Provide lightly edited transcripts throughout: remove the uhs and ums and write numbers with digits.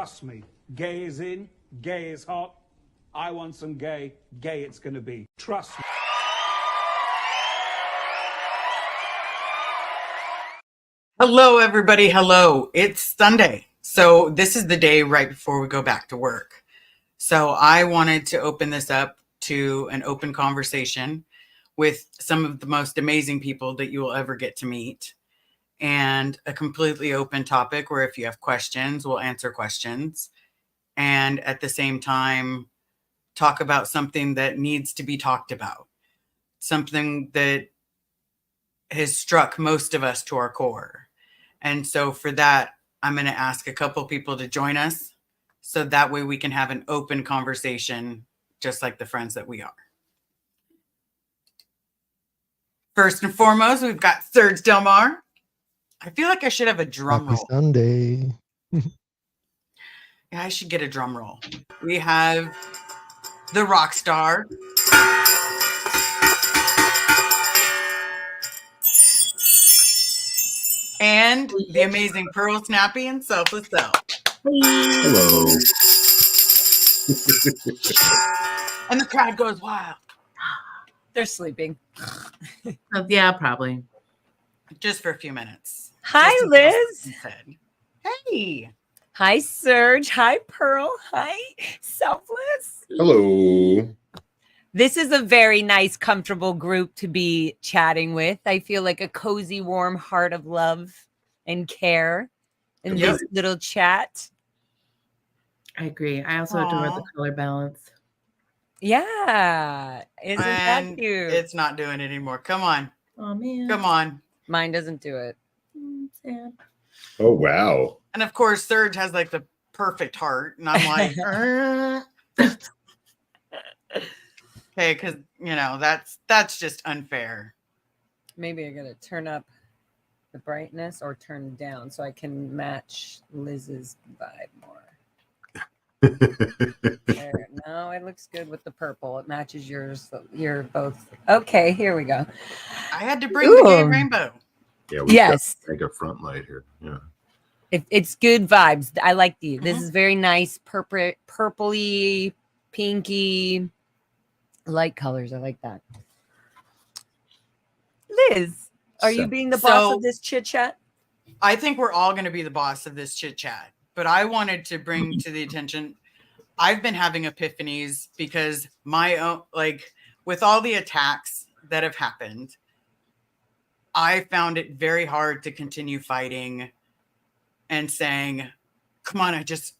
Trust me, gay is in, gay is hot. I want some gay, gay it's gonna be. Trust me. Hello, everybody. Hello. It's Sunday. So this is the day right before we go back to work. So I wanted to open this up to an open conversation with some of the most amazing people that you will ever get to meet, and a completely open topic where if you have questions, we'll answer questions. And at the same time, talk about something that needs to be talked about, something that has struck most of us to our core. And so for that, I'm going to ask a couple people to join us so that way we can have an open conversation, just like the friends that we are. First and foremost, we've got Serge Delmar. I feel like I should have a drum roll. Happy Sunday. Yeah, I should get a drum roll. We have the rock star. And the amazing Pearl Snappy and Selfless Self. Hello. And the crowd goes wild. They're sleeping. Yeah, probably. Just for a few minutes. Hi, Liz. Hey. Hi, Serge. Hi, Pearl. Hi, Selfless. Hello. This is a very nice, comfortable group to be chatting with. I feel like a cozy, warm heart of love and care in this little chat. I agree. I also adore the color balance. Yeah. Isn't that cute? It's not doing it anymore. Come on. Oh, man. Come on. Mine doesn't do it. Sad. Oh, wow. And of course, Serge has like the perfect heart. And I'm like, okay, because, you know, that's just unfair. Maybe I got to turn up the brightness or turn down so I can match Liz's vibe more. There. No, it looks good with the purple. It matches yours. So you're both okay. Here we go. I had to bring the gay rainbow. Yeah, we got to make a front light here. Yeah. It's good vibes. I like these. This is very nice, purpley, pinky, light colors. I like that. Liz, are you being the boss of this chit chat? I think we're all going to be the boss of this chit chat. But I wanted to bring to the attention, I've been having epiphanies because my own, like with all the attacks that have happened, I found it very hard to continue fighting and saying, come on, I just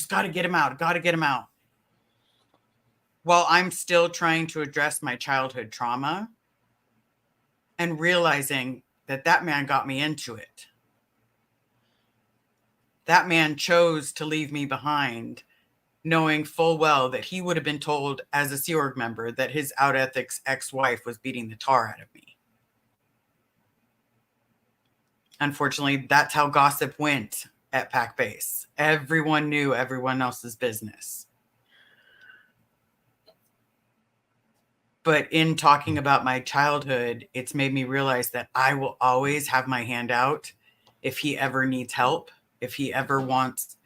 got to get him out. Got to get him out. While I'm still trying to address my childhood trauma and realizing that that man got me into it. That man chose to leave me behind, knowing full well that he would have been told as a Sea Org member that his out ethics ex-wife was beating the tar out of me. Unfortunately, that's how gossip went at Pac Base. Everyone knew everyone else's business. But in talking about my childhood, it's made me realize that I will always have my hand out if he ever needs help. If he ever wants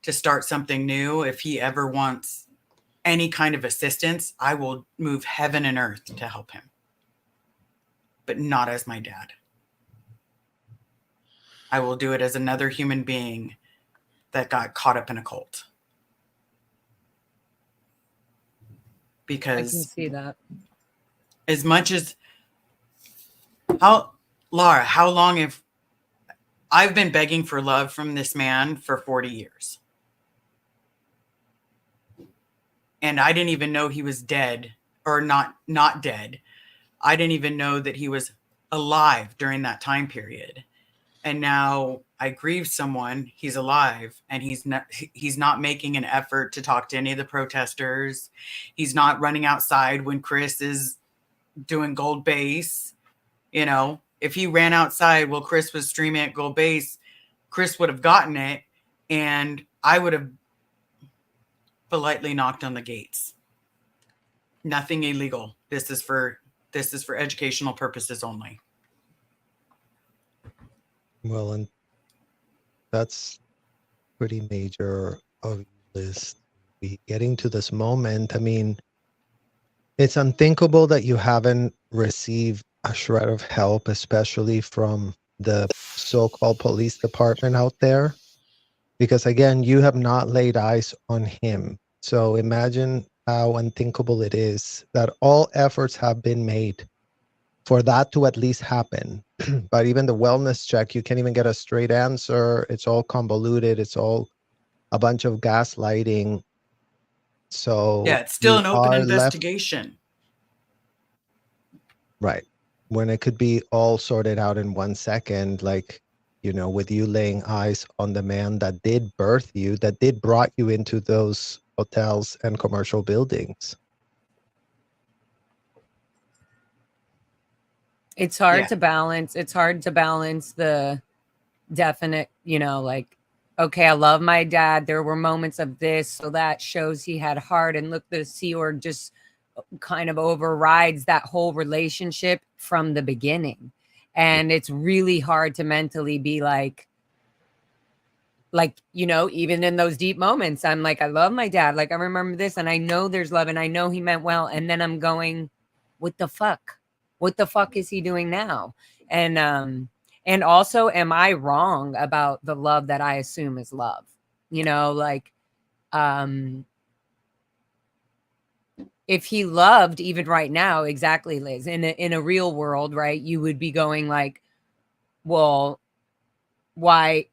to start something new, if he ever wants any kind of assistance, I will move heaven and earth to help him. But not as my dad. I will do it as another human being that got caught up in a cult. Because I can see that. As much as Laura, how long have I've been begging for love from this man for 40 years. And I didn't even know he was dead or not dead. I didn't even know that he was alive during that time period. And now I grieve someone, he's alive, and he's not making an effort to talk to any of the protesters. He's not running outside when Chris is doing Gold Base. You know, if he ran outside while Chris was streaming at Gold Base, Chris would have gotten it, and I would have politely knocked on the gates. Nothing illegal. This is for educational purposes only. Well, and that's pretty major of your list. Be getting to this moment. I mean, it's unthinkable that you haven't received a shred of help, especially from the so-called police department out there. Because again, you have not laid eyes on him. So imagine how unthinkable it is that all efforts have been made for that to at least happen. But even the wellness check, you can't even get a straight answer. It's all convoluted. It's all a bunch of gaslighting. So Yeah, it's still you an open are left, investigation. right, when it could be all sorted out in 1 second, like, you know, with you laying eyes on the man that did birth you, that did brought you into those hotels and commercial buildings. It's hard Yeah. to balance. It's hard to balance the definite, you know, like, okay, I love my dad. There were moments of this, so that shows he had heart. And look, the Sea Org just kind of overrides that whole relationship from the beginning. And it's really hard to mentally be like, you know, even in those deep moments, I'm like, I love my dad. Like, I remember this, and I know there's love, and I know he meant well. And then I'm going, what the fuck? What the fuck is he doing now? And also, am I wrong about the love that I assume is love? You know, like, if he loved even right now, exactly, Liz, in a real world, right, you would be going like, well, why,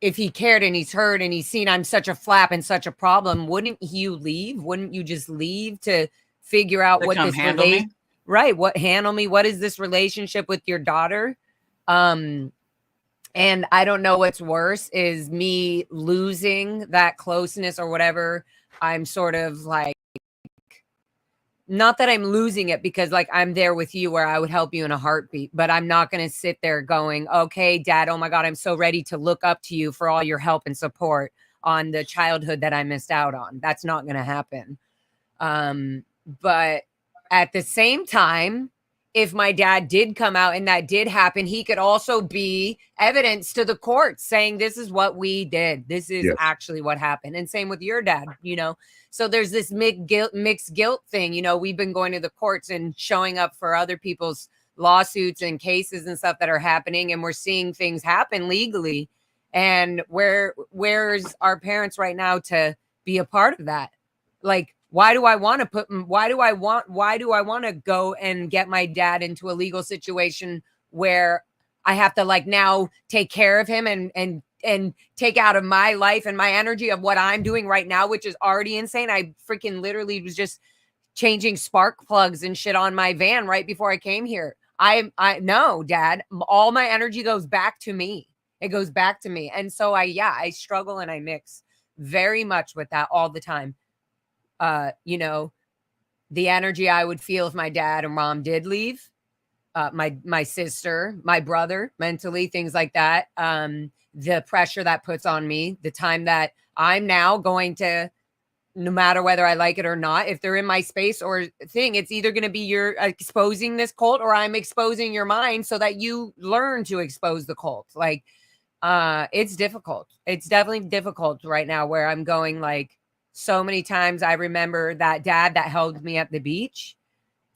if he cared and he's heard and he's seen I'm such a flap and such a problem, wouldn't you leave? Wouldn't you just leave to figure out what this relationship, right? What handle me? What is this relationship with your daughter? And I don't know what's worse is me losing that closeness or whatever. I'm sort of like, not that I'm losing it, because like I'm there with you where I would help you in a heartbeat, but I'm not going to sit there going, okay, Dad, oh my God, I'm so ready to look up to you for all your help and support on the childhood that I missed out on. That's not going to happen. But at the same time, if my dad did come out and that did happen, he could also be evidence to the court saying this is what we did. This is actually what happened. And same with your dad, you know. So there's this mixed guilt thing. You know, we've been going to the courts and showing up for other people's lawsuits and cases and stuff that are happening. And we're seeing things happen legally. And where's our parents right now to be a part of that? Like, why do I want to go and get my dad into a legal situation where I have to like now take care of him and take out of my life and my energy of what I'm doing right now, which is already insane. I freaking literally was just changing spark plugs and shit on my van right before I came here. I no, Dad, all my energy goes back to me. It goes back to me. And so I struggle and I mix very much with that all the time. You know, the energy I would feel if my dad and mom did leave, my sister, my brother, mentally, things like that. The pressure that puts on me, the time that I'm now going to, no matter whether I like it or not, if they're in my space or thing, it's either going to be you're exposing this cult or I'm exposing your mind so that you learn to expose the cult. Like, it's difficult. It's definitely difficult right now where I'm going like, so many times I remember that dad that held me at the beach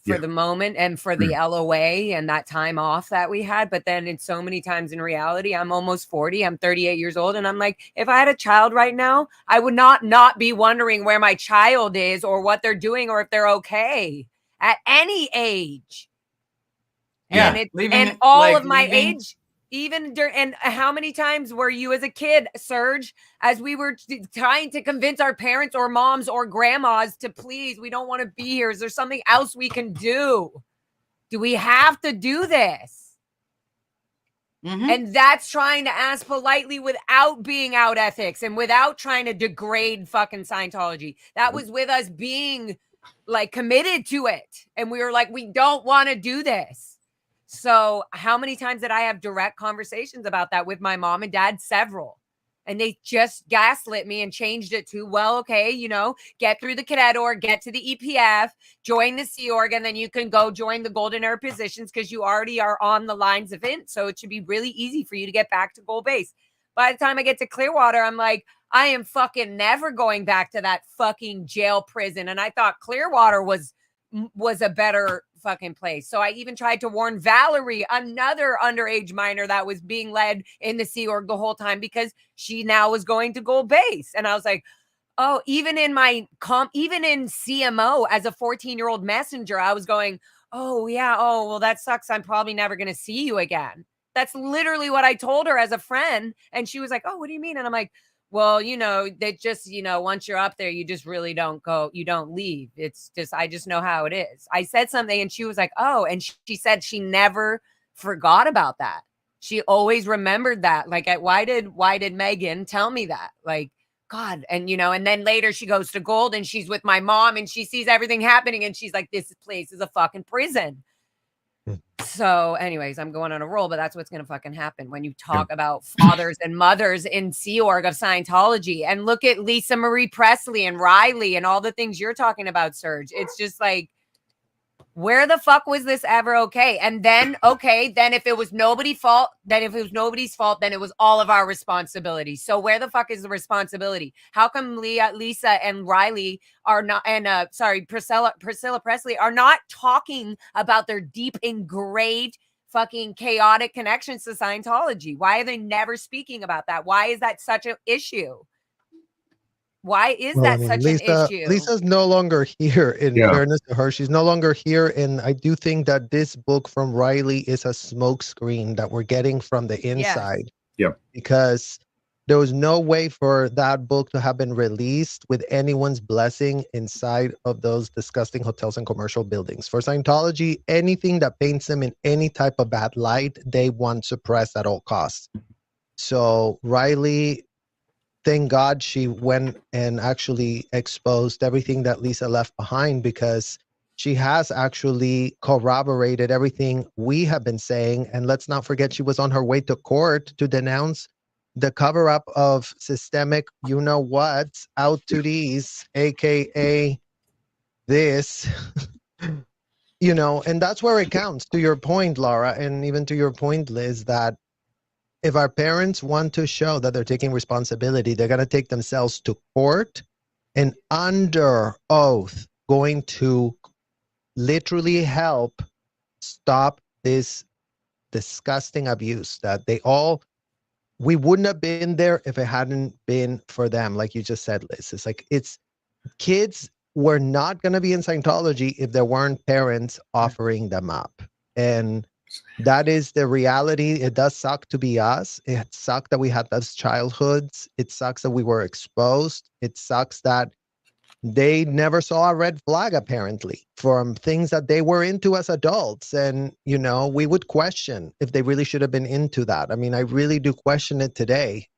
for the moment and for the LOA and that time off that we had. But then it's so many times in reality, I'm almost 40, I'm 38 years old. And I'm like, if I had a child right now, I would not be wondering where my child is or what they're doing or if they're okay at any age. Yeah. And all of my age, even during, and how many times were you as a kid, Serge, as we were trying to convince our parents or moms or grandmas to please, we don't want to be here. Is there something else we can do? Do we have to do this? Mm-hmm. And that's trying to ask politely without being out ethics and without trying to degrade fucking Scientology. That was with us being like committed to it. And we were like, we don't want to do this. So how many times did I have direct conversations about that with my mom and dad? Several. And they just gaslit me and changed it to, well, okay, you know, get through the cadet org, get to the EPF, join the Sea Org, and then you can go join the Golden Era positions because you already are on the lines of it. So it should be really easy for you to get back to Gold Base. By the time I get to Clearwater, I'm like, I am fucking never going back to that fucking jail prison. And I thought Clearwater was a better fucking place. So I even tried to warn Valerie, another underage minor that was being led in the Sea Org the whole time, because she now was going to Gold Base. And I was like, oh, even in CMO as a 14-year-old messenger, I was going, oh yeah, oh well, that sucks. I'm probably never going to see you again. That's literally what I told her as a friend. And she was like, oh, what do you mean? And I'm like, well, they just, once you're up there, you just really don't go, you don't leave. It's just, I just know how it is. I said something and she was like, oh, and she said she never forgot about that. She always remembered that. Like, why did Megan tell me that? Like, God. And, and then later she goes to Gold and she's with my mom and she sees everything happening and she's like, this place is a fucking prison. So anyways, I'm going on a roll, but that's what's going to fucking happen when you talk about fathers and mothers in Sea Org of Scientology. And look at Lisa Marie Presley and Riley and all the things you're talking about, Serge. It's just like, where the fuck was this ever okay? And then, then if it was nobody's fault, then it was all of our responsibility. So where the fuck is the responsibility? How come Lisa and Riley are not, and Priscilla Presley are not talking about their deep engraved fucking chaotic connections to Scientology? Why are they never speaking about that? Why is that such an issue? Why is that such an issue? Lisa's no longer here, in fairness to her. She's no longer here. And I do think that this book from Riley is a smokescreen that we're getting from the inside. Yeah. Because there was no way for that book to have been released with anyone's blessing inside of those disgusting hotels and commercial buildings. For Scientology, anything that paints them in any type of bad light, they want suppressed at all costs. So Riley, thank God she went and actually exposed everything that Lisa left behind, because she has actually corroborated everything we have been saying. And let's not forget, she was on her way to court to denounce the cover-up of systemic you-know-what's out to these, aka this, and that's where it counts. To your point, Laura, and even to your point, Liz, that if our parents want to show that they're taking responsibility, they're going to take themselves to court and under oath going to literally help stop this disgusting abuse that we wouldn't have been there if it hadn't been for them. Like you just said, Liz, it's like, kids were not going to be in Scientology if there weren't parents offering them up. And that is the reality. It does suck to be us. It sucks that we had those childhoods. It sucks that we were exposed. It sucks that they never saw a red flag, apparently, from things that they were into as adults. And, we would question if they really should have been into that. I mean, I really do question it today.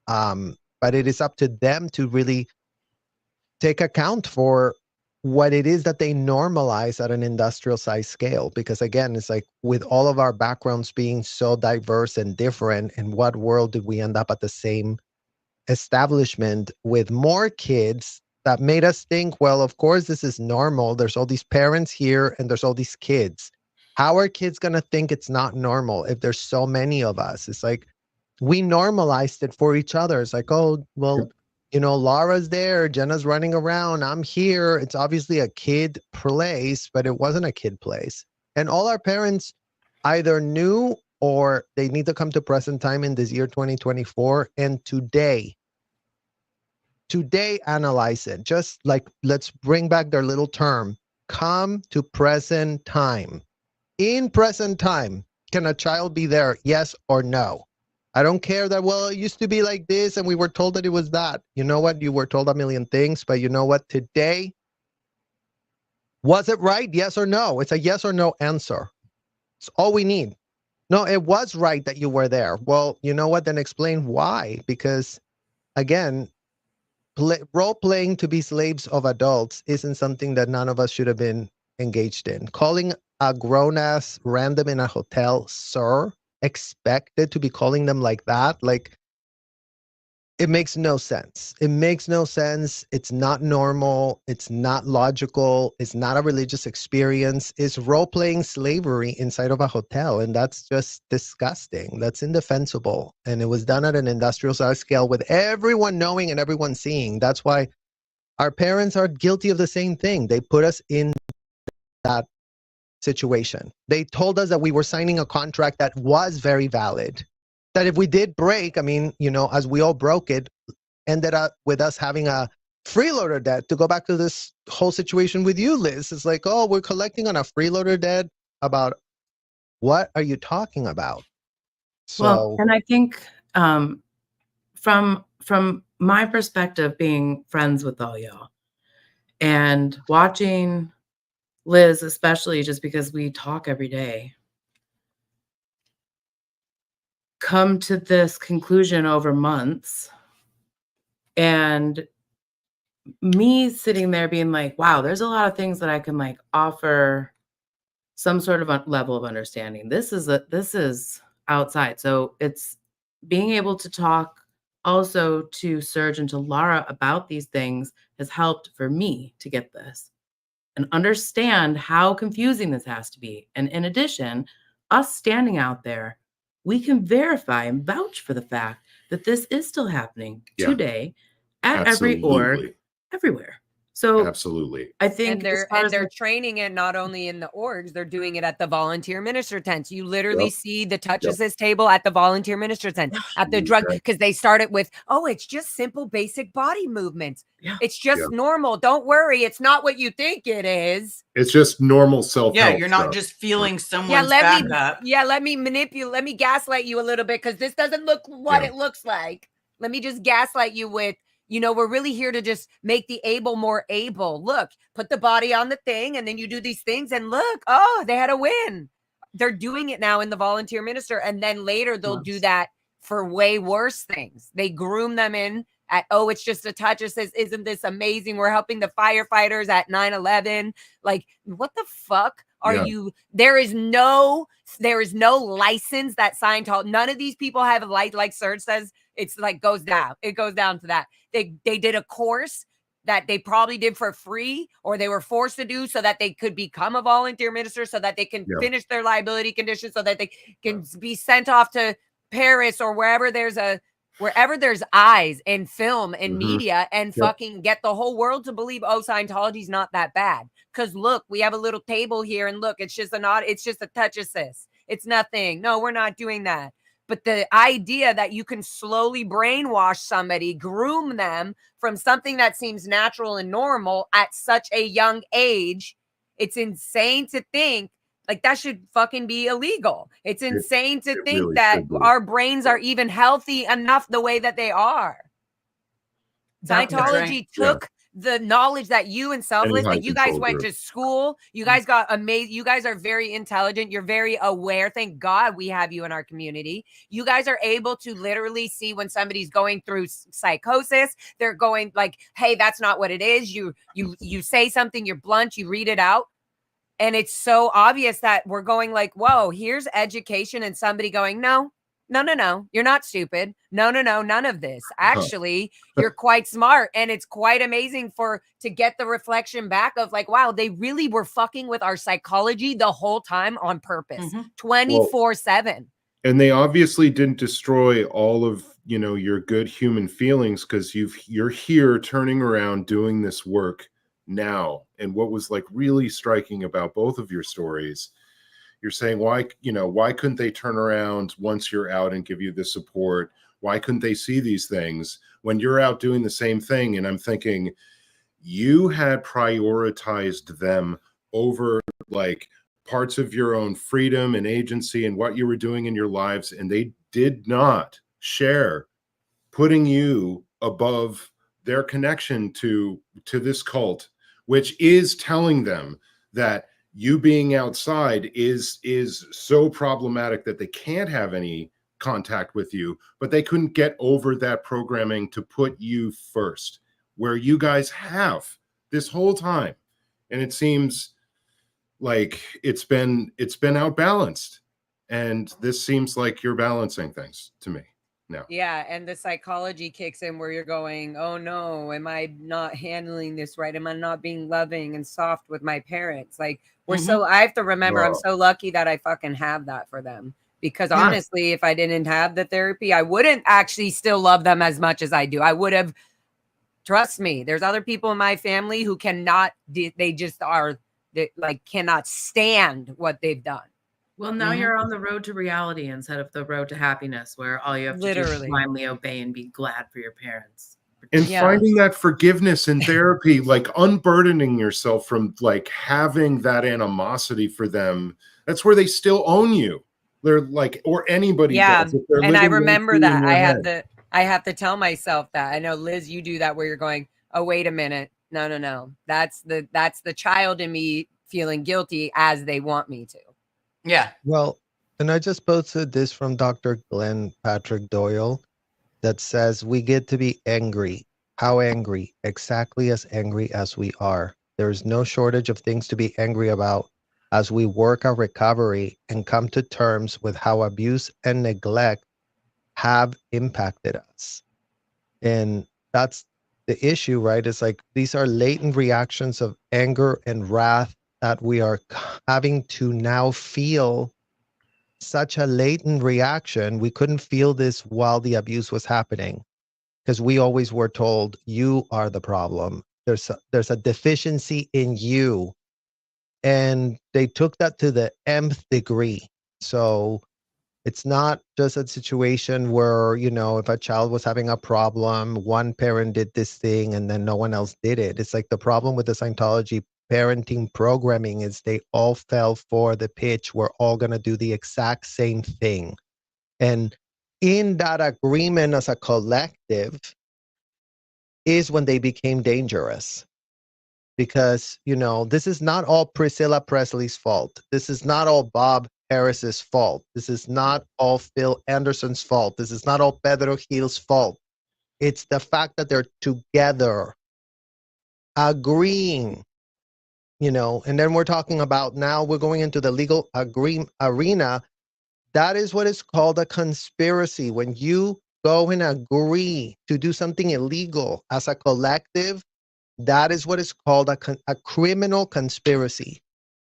But it is up to them to really take account for what it is that they normalize at an industrial size scale. Because again, it's like, with all of our backgrounds being so diverse and different, in what world did we end up at the same establishment with more kids that made us think, well, of course this is normal. There's all these parents here and there's all these kids. How are kids going to think it's not normal if there's so many of us? It's like, we normalized it for each other. It's like, oh, well, Laura's there, Jenna's running around, I'm here. It's obviously a kid place, but it wasn't a kid place. And all our parents either knew or they need to come to present time in this year 2024 and today analyze it. Just like, let's bring back their little term, come to present time. In present time, can a child be there? Yes or no? I don't care that, well, it used to be like this and we were told that it was that. You know what? You were told a million things, but you know what? Today, was it right? Yes or no? It's a yes or no answer. It's all we need. No, it was right that you were there. Well, you know what? Then explain why. Because again, role-playing to be slaves of adults isn't something that none of us should have been engaged in. Calling a grown-ass random in a hotel, sir, expected to be calling them like that, like, it makes no sense. It makes no sense. It's not normal. It's not logical. It's not a religious experience. It's role-playing slavery inside of a hotel. And that's just disgusting. That's indefensible. And it was done at an industrial size scale with everyone knowing and everyone seeing. That's why our parents are guilty of the same thing. They put us in that situation. They told us that we were signing a contract that was very valid. That if we did break, I mean, you know, as we all broke it, ended up with us having a freeloader debt. To go back to this whole situation with you, Liz, it's like, oh, we're collecting on a freeloader debt. About what are you talking about? So, Well, and I think from my perspective, being friends with all y'all and watching Liz, especially just because we talk every day, come to this conclusion over months, and me sitting there being like, wow, there's a lot of things that I can like offer some sort of level of understanding. This is outside. So it's being able to talk also to Serge and to Lara about these things has helped for me to get this and understand how confusing this has to be. And in addition, us standing out there, we can verify and vouch for the fact that this is still happening today at every org, everywhere. So absolutely. I think they're training it not only in the orgs, they're doing it at the volunteer minister tents. You literally see the touch assist table at the volunteer minister tent, at the drug, because they start it with, oh, it's just simple, basic body movements. It's just normal. Don't worry. It's not what you think it is. It's just normal self-help. Yeah, you're not just feeling someone's back up. Yeah, let me manipulate. Let me gaslight you a little bit because this doesn't look what it looks like. Let me just gaslight you with, you know, we're really here to just make the able more able. Look, put the body on the thing and then you do these things and look, oh, they had a win. They're doing it now in the volunteer minister. And then later they'll do that for way worse things. They groom them in at, oh, it's just a touch. It says, isn't this amazing? We're helping the firefighters at 9/11. Like, what the fuck are you? There is no license that Scientology, none of these people have a light, like Serge says, it's like goes down. It goes down to that. They did a course that they probably did for free or they were forced to do so that they could become a volunteer minister, so that they can finish their liability conditions, so that they can be sent off to Paris or wherever there's eyes and film and media and fucking get the whole world to believe, oh, Scientology's not that bad. Because look, we have a little table here and look, it's just a touch assist. It's nothing. No, we're not doing that. But the idea that you can slowly brainwash somebody, groom them from something that seems natural and normal at such a young age, it's insane to think like that should fucking be illegal. It's insane to think really that our brains are even healthy enough the way that they are. Scientology took the knowledge that you and Selfless, like you guys went to school, you guys got amazing, you guys are very intelligent, you're very aware. Thank God we have you in our community. You guys are able to literally see when somebody's going through psychosis. They're going like, hey, that's not what it is. You say something, you're blunt, you read it out. And it's so obvious that we're going like, whoa, here's education, and somebody going, no, you're not stupid. No, none of this. Actually, you're quite smart. And it's quite amazing to get the reflection back of like, wow, they really were fucking with our psychology the whole time on purpose, 24/7. And they obviously didn't destroy all of, you know, your good human feelings, because you're here turning around doing this work now. And what was like really striking about both of your stories, you're saying, why couldn't they turn around once you're out and give you the support? Why couldn't they see these things when you're out doing the same thing? And I'm thinking, you had prioritized them over like parts of your own freedom and agency and what you were doing in your lives. And they did not share putting you above their connection to this cult, which is telling them that you being outside is so problematic that they can't have any contact with you, but they couldn't get over that programming to put you first, where you guys have this whole time. And it seems like it's been outbalanced. And this seems like you're balancing things to me No. Yeah, and the psychology kicks in where you're going, oh no, am I not handling this right? Am I not being loving and soft with my parents? Like I have to remember, I'm Oh. so lucky that I fucking have that for them. Because Yeah. honestly, if I didn't have the therapy, I wouldn't actually still love them as much as I do. I would have, trust me, there's other people in my family who cannot, they just are, they like cannot stand what they've done. Well, now you're on the road to reality instead of the road to happiness, where all you have to do is Literally. blindly obey and be glad for your parents. And Yeah. finding that forgiveness in therapy, like unburdening yourself from like having that animosity for them. That's where they still own you. They're like, or anybody Yeah. does. If they're And I living remember rent-free in that your head. I have to tell myself that. I know, Liz, you do that where you're going, oh, wait a minute. No. That's the child in me feeling guilty as they want me to. Yeah. Well, and I just posted this from Dr. Glenn Patrick Doyle that says we get to be angry. How angry? Exactly as angry as we are. There's no shortage of things to be angry about as we work our recovery and come to terms with how abuse and neglect have impacted us. And that's the issue, right? It's like these are latent reactions of anger and wrath that we are having to now feel. Such a latent reaction. We couldn't feel this while the abuse was happening because we always were told you are the problem. There's a deficiency in you. And they took that to the nth degree. So it's not just a situation where, you know, if a child was having a problem, one parent did this thing and then no one else did it. It's like the problem with the Scientology parenting programming is they all fell for the pitch. We're all going to do the exact same thing. And in that agreement as a collective is when they became dangerous. Because, you know, this is not all Priscilla Presley's fault. This is not all Bob Harris's fault. This is not all Phil Anderson's fault. This is not all Pedro Gil's fault. It's the fact that they're together, agreeing, you know, and then we're talking about now we're going into the legal arena. That is what is called a conspiracy. When you go and agree to do something illegal as a collective, that is what is called a criminal conspiracy.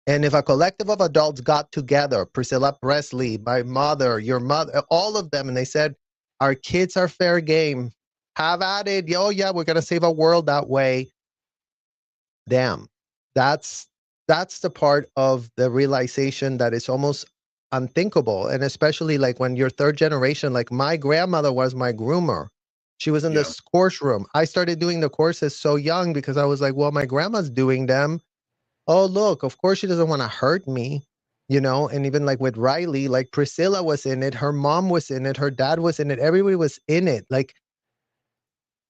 And if a collective of adults got together, Priscilla Presley, my mother, your mother, all of them, and they said, our kids are fair game, have at it. Oh, yeah, we're going to save a world that way. Damn. That's the part of the realization that is almost unthinkable. And especially like when you're third generation, like my grandmother was my groomer. She was in this course room. I started doing the courses so young because I was like, well, my grandma's doing them. Oh, look, of course she doesn't want to hurt me, you know? And even like with Riley, like Priscilla was in it. Her mom was in it. Her dad was in it. Everybody was in it. Like,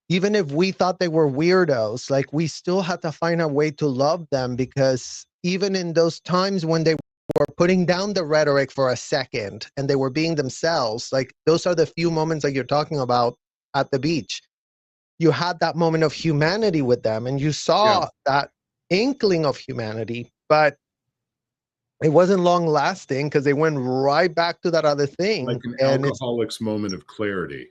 even if we thought they were weirdos, like we still had to find a way to love them, because even in those times when they were putting down the rhetoric for a second and they were being themselves, like those are the few moments that you're talking about at the beach. You had that moment of humanity with them and you saw that inkling of humanity, but it wasn't long lasting because they went right back to that other thing. Like an and alcoholic's moment of clarity.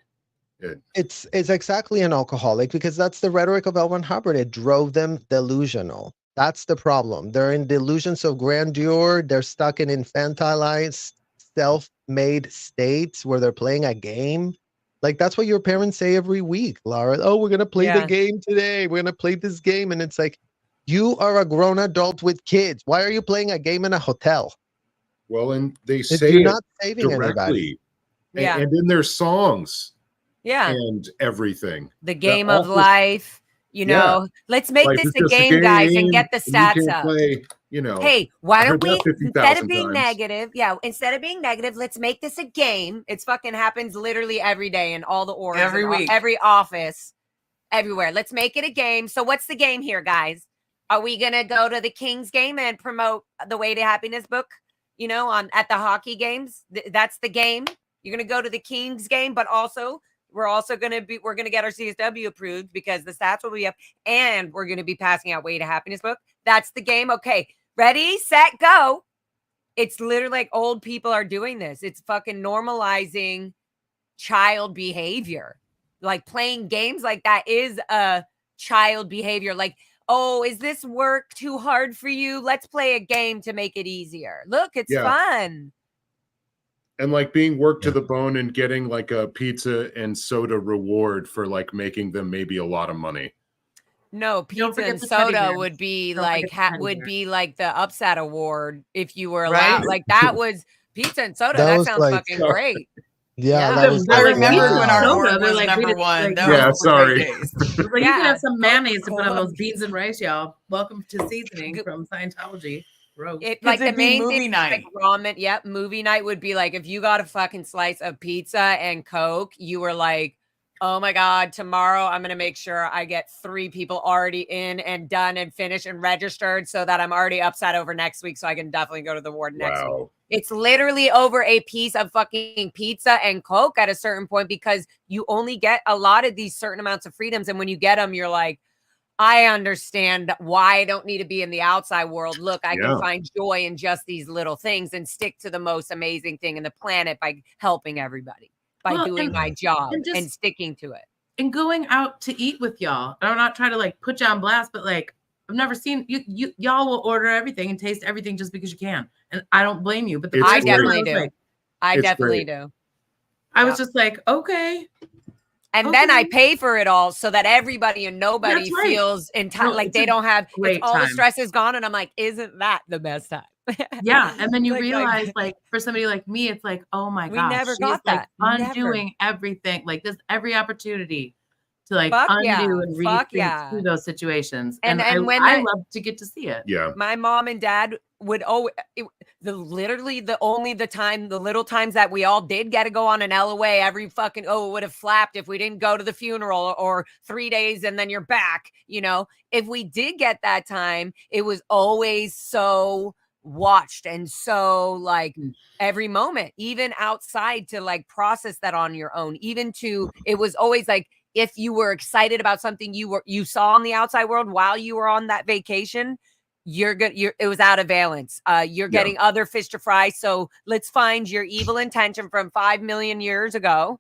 It's exactly an alcoholic, because that's the rhetoric of L. Ron Hubbard. It drove them delusional. That's the problem. They're in delusions of grandeur. They're stuck in infantilized, self-made states where they're playing a game. Like that's what your parents say every week, Laura. Oh, we're gonna play the game today. We're gonna play this game, and it's like, you are a grown adult with kids. Why are you playing a game in a hotel? Well, and they say You're it not saving directly, anybody. and in their songs. Yeah. And everything. The game of life, you know, let's make this a game, guys, and get the stats up. Play, you know, hey, why don't we, instead of being times. negative, instead of being negative, let's make this a game. It's fucking happens literally every day in all the orgs, every week, every office, everywhere. Let's make it a game. So what's the game here, guys? Are we going to go to the Kings game and promote the Way to Happiness book, you know, at the hockey games? That's the game. You're going to go to the Kings game, but also we're going to get our CSW approved because the stats will be up, and we're going to be passing out Way to Happiness book. That's the game. Okay. Ready, set, go. It's literally like old people are doing this. It's fucking normalizing child behavior. Like playing games like that is a child behavior. Like, oh, is this work too hard for you? Let's play a game to make it easier. Look, it's fun. And like being worked to the bone and getting like a pizza and soda reward for like making them maybe a lot of money. No, pizza and soda would be like the upset award if you were allowed. Right? Like that was pizza and soda. That That was sounds like- fucking great. Yeah, Yeah. that was I like, remember when our wow. award They're was like, number we did, one. like, Those Yeah, were sorry. great days. Like you Yeah. can have some mayonnaise to put on those beans and rice, y'all. Welcome to seasoning from Scientology. Gross. Like the it'd be main movie thing, night. like ramen. Yep, movie night would be like if you got a fucking slice of pizza and Coke, you were like, oh my God, tomorrow I'm gonna make sure I get 3 people already in and done and finished and registered so that I'm already upset over next week, so I can definitely go to the ward next week. Wow. It's literally over a piece of fucking pizza and Coke at a certain point because you only get a lot of these certain amounts of freedoms, and when you get them, you're like, I understand why I don't need to be in the outside world. Look, I can find joy in just these little things and stick to the most amazing thing in the planet by helping everybody, by doing my job and sticking to it. And going out to eat with y'all. I'm not trying to like put you on blast, but like I've never seen y'all will order everything and taste everything just because you can. And I don't blame you. But I definitely do. I definitely do. I was just like, okay. And then I pay for it all so that everybody and nobody That's right. feels entitled. Like they don't have all the stress is gone. And I'm like, isn't that the best time? Yeah. And then you Like, realize like for somebody like me, it's like, oh my We gosh, never she got is, like, that. undoing everything. Like this every opportunity to like Fuck undo yeah. and read Fuck through yeah. those situations. And I when love to get to see it. Yeah. my mom and dad would always the little times that we all did get to go on an LOA every fucking it would have flapped if we didn't go to the funeral or 3 days and then you're back, you know. If we did get that time, it was always so watched and so like every moment, even outside to like process that on your own, even to it was always like if you were excited about something you saw in the outside world while you were on that vacation, you're good. It was out of balance. You're getting other fish to fry. So let's find your evil intention from 5 million years ago.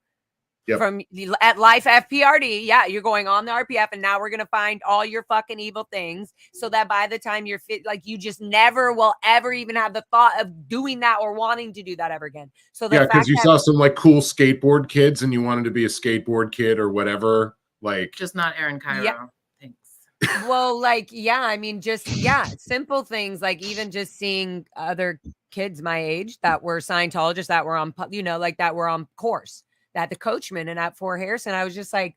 From at Life FPRD. Yeah, you're going on the RPF, and now we're gonna find all your fucking evil things, so that by the time you're fit, like you just never will ever even have the thought of doing that or wanting to do that ever again. So because you saw some like cool skateboard kids and you wanted to be a skateboard kid or whatever. Like Just not Aaron Cairo. Yeah. Thanks. Well, like, I mean, just simple things like even just seeing other kids my age that were Scientologists that were on, like that were on course, that the coachman and at Fort Harrison, I was just like,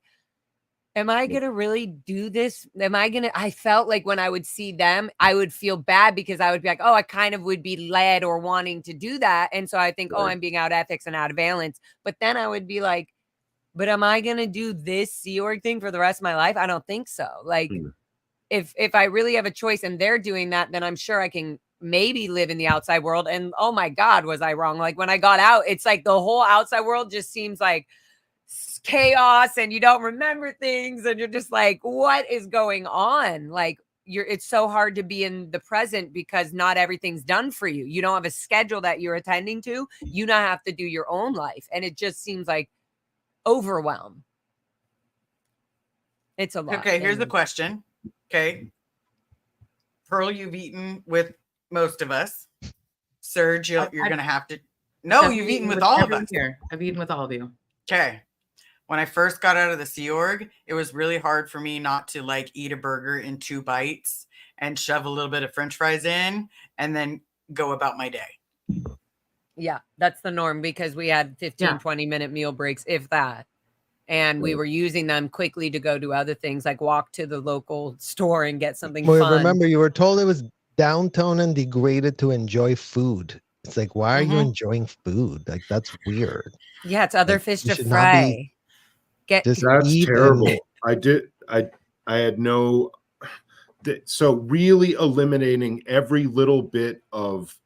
am I going to really do this? I felt like when I would see them, I would feel bad because I would be like, oh, I kind of would be led or wanting to do that. And so I think, oh, I'm being out of ethics and out of balance. But then I would be like, but am I going to do this Sea Org thing for the rest of my life? I don't think so. Like if I really have a choice and they're doing that, then I'm sure I can maybe live in the outside world. And oh my God, was I wrong? Like when I got out, it's like the whole outside world just seems like chaos and you don't remember things and you're just like, what is going on? Like it's so hard to be in the present because not everything's done for you. You don't have a schedule that you're attending to. You now have to do your own life. And it just seems like overwhelm. It's a lot. Okay, here's the question. Okay. Pearl, you've eaten with most of us. Serge, you're going to have to. No, you've eaten with all of us. Here. I've eaten with all of you. Okay. When I first got out of the Sea Org, it was really hard for me not to like eat a burger in 2 bites and shove a little bit of French fries in and then go about my day. Yeah, that's the norm because we had 15, 20-minute meal breaks, if that. And we were using them quickly to go do other things like walk to the local store and get something fun. Remember, you were told it was downtown and degraded to enjoy food. It's like, why are you enjoying food? Like, that's weird. Yeah, it's other like, fish to fry. That's terrible. I had no. So really eliminating every little bit of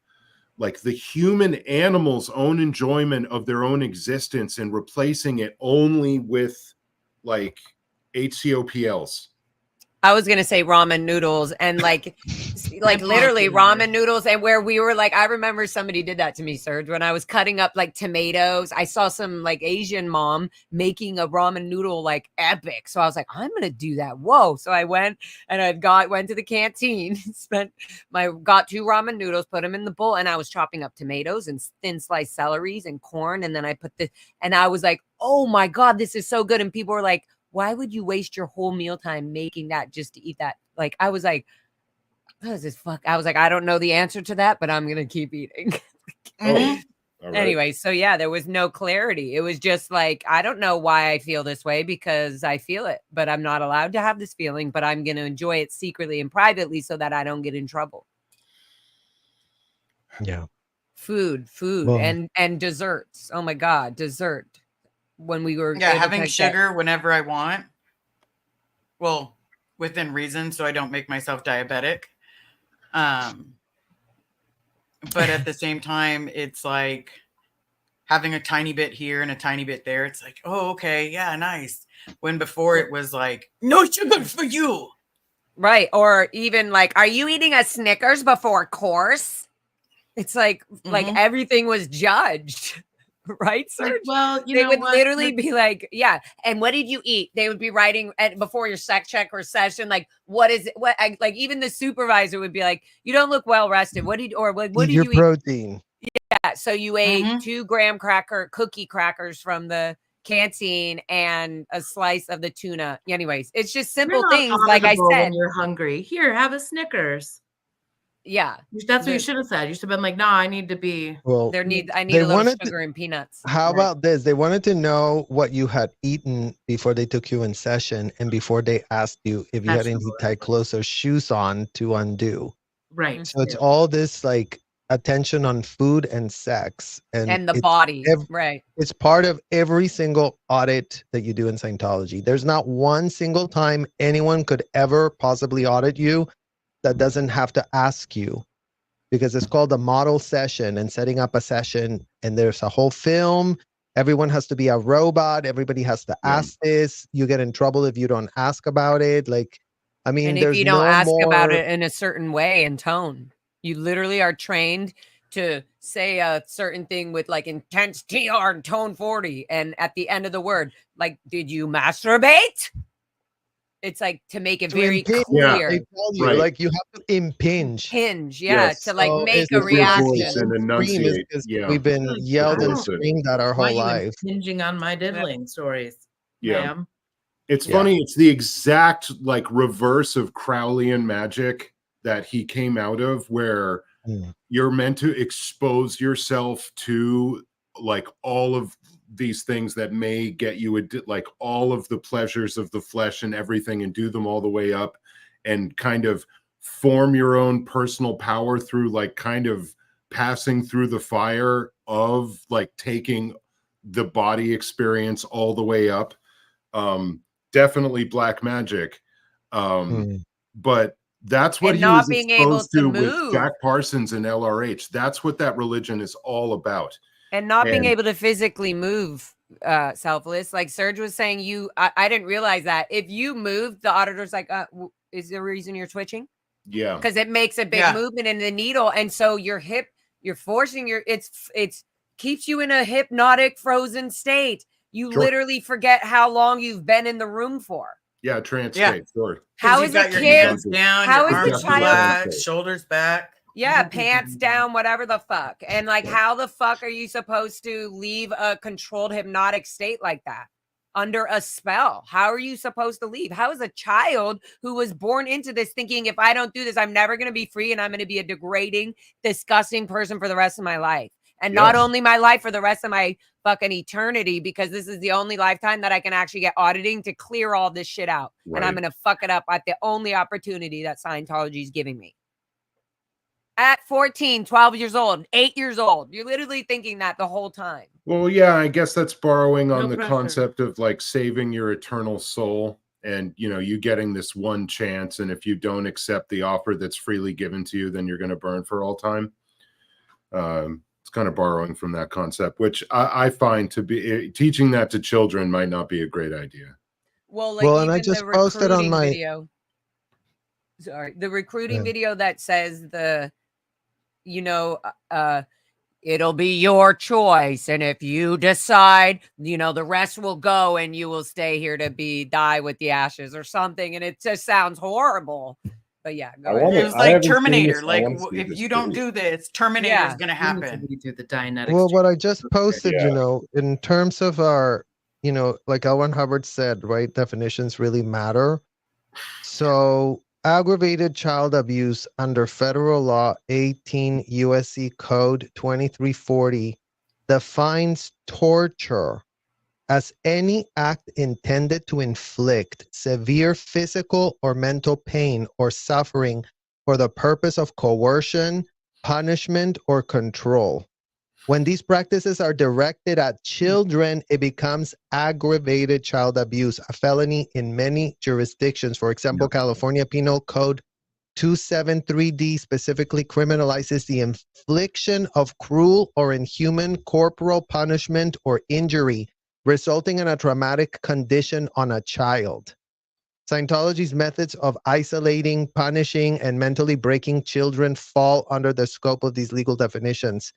like the human animal's own enjoyment of their own existence and replacing it only with like HCOPLs. I was gonna say ramen noodles and like literally ramen noodles, and where we were like, I remember somebody did that to me, Serge, when I was cutting up like tomatoes. I saw some like Asian mom making a ramen noodle like epic, so I was like, I'm gonna do that. Whoa! So I went and went to the canteen, got 2 ramen noodles, put them in the bowl, and I was chopping up tomatoes and thin sliced celeries and corn, and then I put and I was like, oh my god, this is so good, and people were like, why would you waste your whole mealtime making that just to eat that? Like, I was like, what is this fuck? I was like, I don't know the answer to that, but I'm going to keep eating. All right. Anyway, so yeah, there was no clarity. It was just like, I don't know why I feel this way because I feel it, but I'm not allowed to have this feeling, but I'm going to enjoy it secretly and privately so that I don't get in trouble. Yeah. Food, Well, and desserts. Oh my God, dessert. When we were having sugar whenever I want. Well, within reason, so I don't make myself diabetic. But at the same time, it's like having a tiny bit here and a tiny bit there. It's like, oh, okay, yeah, nice. When before it was like, no sugar for you. Right. Or even like, are you eating a Snickers before course? It's like everything was judged. Right, Serge? Well, they would literally be like, yeah. And what did you eat? They would be writing before your sex check or session, like, what is it? Like even the supervisor would be like, you don't look well rested. What did you eat? Protein. Yeah. So you ate 2 graham cookie crackers from the canteen and a slice of the tuna. Anyways, it's just simple things. Like I said, when you're hungry, here, have a Snickers. Yeah, that's what you should have said. You should have been like, "No, I need to be." Well, I need a little sugar and peanuts. How about this? They wanted to know what you had eaten before they took you in session, and before they asked you if you had any tight clothes or shoes on to undo. Right. So it's all this like attention on food and sex and the body. Right. It's part of every single audit that you do in Scientology. There's not one single time anyone could ever possibly audit you that doesn't have to ask you, because it's called a model session and setting up a session, and there's a whole film. Everyone has to be a robot. Everybody has to ask this. You get in trouble if you don't ask about it. Like, I mean, and if you don't ask about it in a certain way and tone, you literally are trained to say a certain thing with like intense TR and tone 40. And at the end of the word, like, did you masturbate? It's like to make it very clear. They tell you, like, you have to impinge. To like make a reaction. And we've been yelled and screamed at our whole life. Hinging on my diddling stories. Yeah. Ma'am. It's funny. It's the exact like reverse of Crowleyan magic that he came out of, where you're meant to expose yourself to like all of these things that may get you like all of the pleasures of the flesh and everything, and do them all the way up and kind of form your own personal power through like kind of passing through the fire of like taking the body experience all the way up. Definitely black magic. But that's what he was exposed to with Jack Parsons and LRH. That's what that religion is all about. And not being able to physically move selfless. Like Serge was saying, I didn't realize that. If you move, the auditor's like, is there a reason you're twitching? Yeah. Because it makes a big movement in the needle. And so your hip, you're forcing it's keeps you in a hypnotic frozen state. You literally forget how long you've been in the room for. Yeah, trance state, sure. How is a kid down, how your is arms the child back, shoulders back? Yeah, pants down, whatever the fuck. And like, how the fuck are you supposed to leave a controlled hypnotic state like that under a spell? How are you supposed to leave? How is a child who was born into this thinking, if I don't do this, I'm never going to be free and I'm going to be a degrading, disgusting person for the rest of my life? And not only my life, for the rest of my fucking eternity, because this is the only lifetime that I can actually get auditing to clear all this shit out. Right. And I'm going to fuck it up at the only opportunity that Scientology is giving me. At 14, 12 years old, 8 years old. You're literally thinking that the whole time. Well, yeah, I guess that's borrowing on the concept of like saving your eternal soul, and, you know, you getting this one chance. And if you don't accept the offer that's freely given to you, then you're going to burn for all time. It's kind of borrowing from that concept, which I find to be teaching that to children might not be a great idea. Well, like, and I just posted on my video. sorry, the recruiting Yeah. video that says it'll be your choice, and if you decide, the rest will go and you will stay here to die with the ashes or something, and it just sounds horrible. But yeah, go ahead. It was I like haven't seen Terminator. this. I Like, wanna see if this you don't video. do this, Terminator Yeah. is going to We need to happen. redo the Dianetics. Well, what I just posted, Yeah. in terms of our, like L. Ron Hubbard said, right? Definitions really matter. So, aggravated child abuse under federal law 18 USC Code 2340 defines torture as any act intended to inflict severe physical or mental pain or suffering for the purpose of coercion, punishment, or control. When these practices are directed at children, it becomes aggravated child abuse, a felony in many jurisdictions. For example, California Penal Code 273D specifically criminalizes the infliction of cruel or inhuman corporal punishment or injury resulting in a traumatic condition on a child. Scientology's methods of isolating, punishing, and mentally breaking children fall under the scope of these legal definitions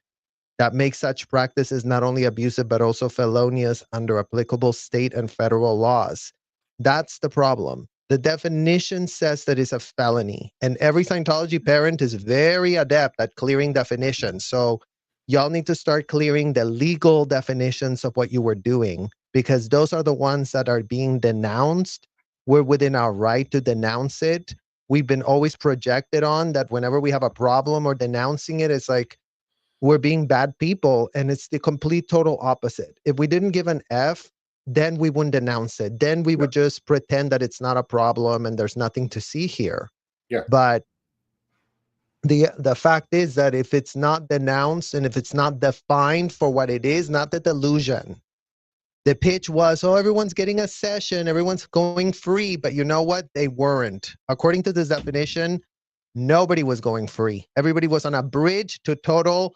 that make such practices not only abusive but also felonious under applicable state and federal laws. That's the problem. The definition says that it's a felony, and every Scientology parent is very adept at clearing definitions. So y'all need to start clearing the legal definitions of what you were doing, because those are the ones that are being denounced. We're within our right to denounce it. We've been always projected on that whenever we have a problem or denouncing it, it's like we're being bad people, and it's the complete total opposite. If we didn't give an F, then we wouldn't denounce it. Then we would just pretend that it's not a problem and there's nothing to see here. Yeah. But the fact is that if it's not denounced and if it's not defined for what it is, not the delusion. The pitch was, oh, everyone's getting a session, everyone's going free, but you know what? They weren't. According to this definition, nobody was going free. Everybody was on a bridge to total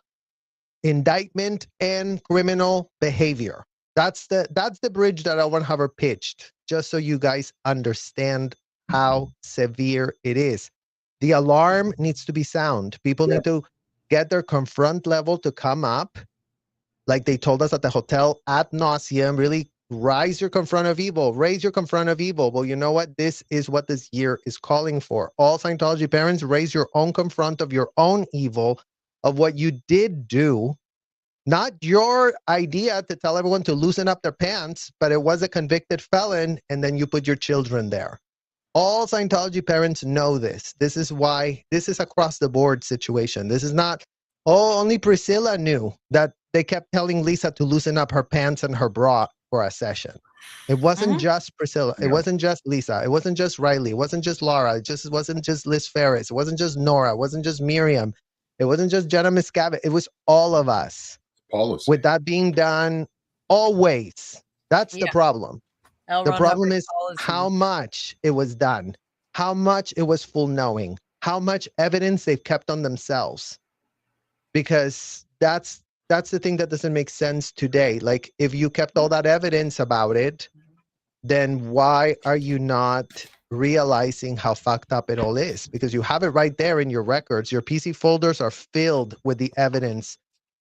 indictment and criminal behavior. That's the bridge that L. Ron Hubbard pitched, just so you guys understand how severe it is. The alarm needs to be sound. People need to get their confront level to come up, like they told us at the hotel ad nauseum. Really raise your confront of evil. Raise your confront of evil. Well, you know what? This is what this year is calling for. All Scientology parents, raise your own confront of your own evil, of what you did do. Not your idea to tell everyone to loosen up their pants, but it was a convicted felon, and then you put your children there. All Scientology parents know this. This is why this is across the board situation. This is not, oh, only Priscilla knew that they kept telling Lisa to loosen up her pants and her bra for a session. It wasn't just Priscilla. It wasn't just Lisa. It wasn't just Riley. It wasn't just Laura. It wasn't just Liz Ferris. It wasn't just Nora. It wasn't just Miriam. It wasn't just Jenna Miscavige. It was all of us. Policy. With that being done always. That's the problem. The problem is how much it was done, how much it was full knowing, how much evidence they've kept on themselves. Because that's the thing that doesn't make sense today. Like, if you kept all that evidence about it, then why are you not realizing how fucked up it all is? Because you have it right there in your records. Your PC folders are filled with the evidence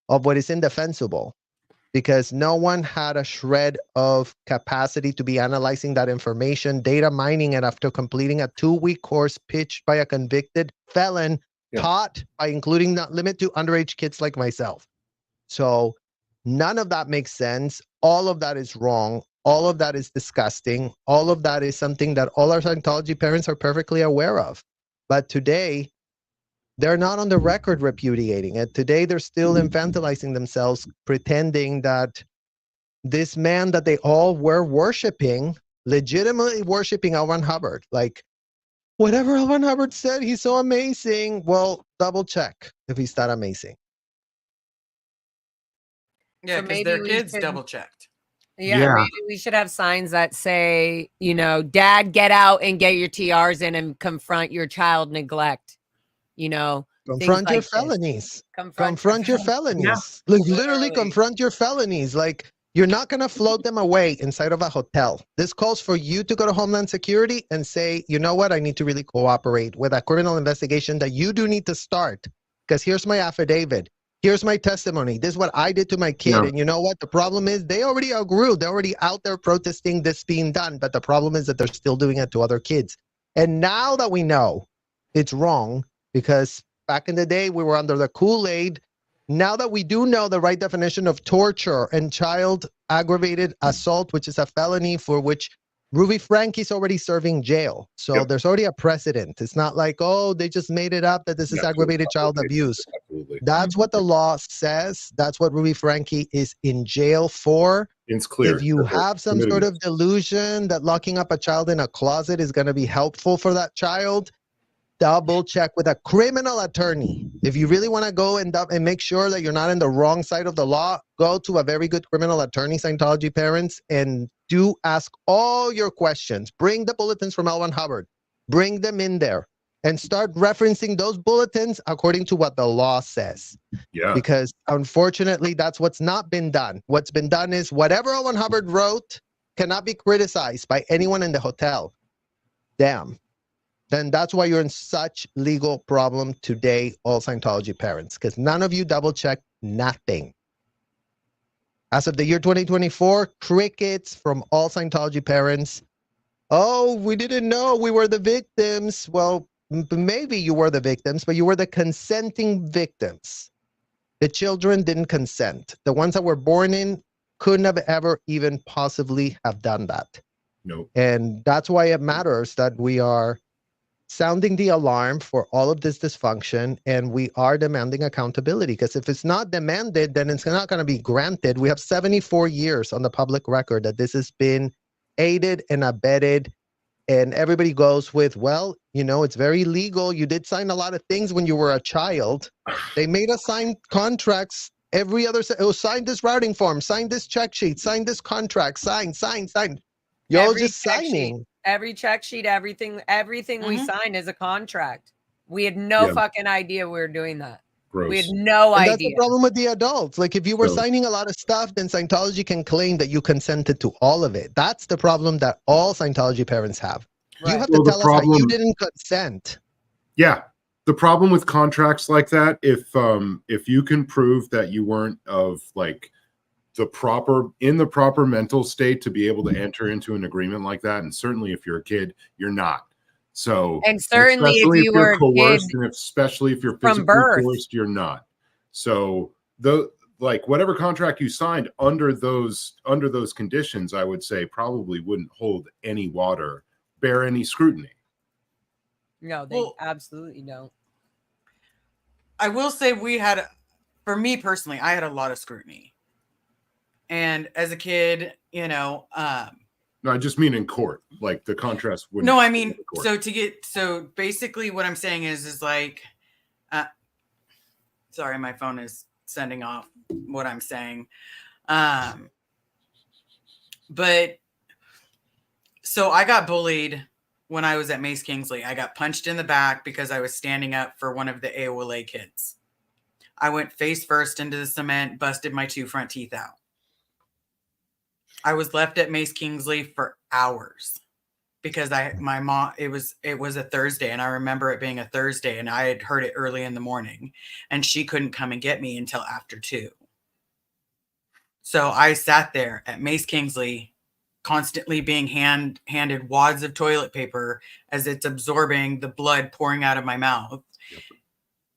of what is indefensible, because no one had a shred of capacity to be analyzing that information, data mining it after completing a 2-week course pitched by a convicted felon, taught by including that limit to underage kids like myself. So none of that makes sense. All of that is wrong. All of that is disgusting. All of that is something that all our Scientology parents are perfectly aware of. But today, they're not on the record repudiating it. Today, they're still infantilizing themselves, pretending that this man that they all were worshiping, legitimately worshiping L. Ron Hubbard. Like, whatever L. Ron Hubbard said, he's so amazing. Well, double check if he's that amazing. Yeah, because their kids double checked. Yeah, maybe we should have signs that say, Dad, get out and get your TRs in and confront your child neglect. Confront your felonies. Confront your felonies. Yeah. Like, literally confront your felonies. Like, You're not going to float them away inside of a hotel. This calls for you to go to Homeland Security and say, you know what, I need to really cooperate with a criminal investigation that you do need to start. Because here's my affidavit. Here's my testimony. This is what I did to my kid. Yeah. And you know what? The problem is they already agreed. They're already out there protesting this being done. But the problem is that they're still doing it to other kids. And now that we know it's wrong, because back in the day we were under the Kool-Aid, now that we do know the right definition of torture and child aggravated assault, which is a felony for which Ruby Frankie's already serving jail. So Yep. there's already a precedent. It's not like, oh, they just made it up that this is Yeah, aggravated child absolutely. abuse. Absolutely. That's what the law says. That's what Ruby Frankie is in jail for. It's clear. If you have some sort of delusion that locking up a child in a closet is going to be helpful for that child, double check with a criminal attorney. If you really want to go and make sure that you're not in the wrong side of the law, go to a very good criminal attorney, Scientology parents, and do ask all your questions. Bring the bulletins from L. Ron Hubbard. Bring them in there and start referencing those bulletins according to what the law says. Yeah. Because unfortunately, that's what's not been done. What's been done is whatever L. Ron Hubbard wrote cannot be criticized by anyone in the hotel. Damn. Then that's why you're in such legal problem today, all Scientology parents, because none of you double check nothing. As of the year 2024, crickets from all Scientology parents. Oh, we didn't know we were the victims. Well, maybe you were the victims, but you were the consenting victims. The children didn't consent. The ones that were born in couldn't have ever even possibly have done that. No. And that's why it matters that we are sounding the alarm for all of this dysfunction, and we are demanding accountability, because if it's not demanded, then it's not going to be granted. We have 74 years on the public record that this has been aided and abetted, and everybody goes with, well, you know, it's very legal. You did sign a lot of things when you were a child. They made us sign contracts every other, sign this routing form, sign this check sheet, sign this contract, sign. You're Every just check sheet. signing. Every check sheet, everything we Mhm. sign is a contract. We had no Yeah. fucking idea we were doing that. Gross. We had no And idea. that's the problem with the adults. Like, if you were So- signing a lot of stuff, then Scientology can claim that you consented to all of it. That's the problem that all Scientology parents have. You Right. have Well, to the tell us that you problem- didn't consent. Yeah. The problem with contracts like that, if you can prove that you weren't of like in the proper mental state to be able to enter into an agreement like that, and certainly if you're a kid, you're not. So, And certainly if especially you were a coerced, kid and especially if you're from physically birth. coerced, you're not. So like whatever contract you signed under those conditions, I would say probably wouldn't hold any water, bear any scrutiny. No, they Well- absolutely don't. I will say for me personally, I had a lot of scrutiny. And as a kid, you know, No, I just mean in court, like the contrast wouldn't. no, I mean, in court. so basically what I'm saying is like, sorry, my phone is sending off what I'm saying. But so I got bullied when I was at Mace Kingsley. I got punched in the back because I was standing up for one of the AOLA kids. I went face first into the cement, busted my 2 front teeth out. I was left at Mace Kingsley for hours because my mom, it was a Thursday, and I remember it being a Thursday, and I had heard it early in the morning, and she couldn't come and get me until after 2. So I sat there at Mace Kingsley, constantly being handed wads of toilet paper as it's absorbing the blood pouring out of my mouth. Yep.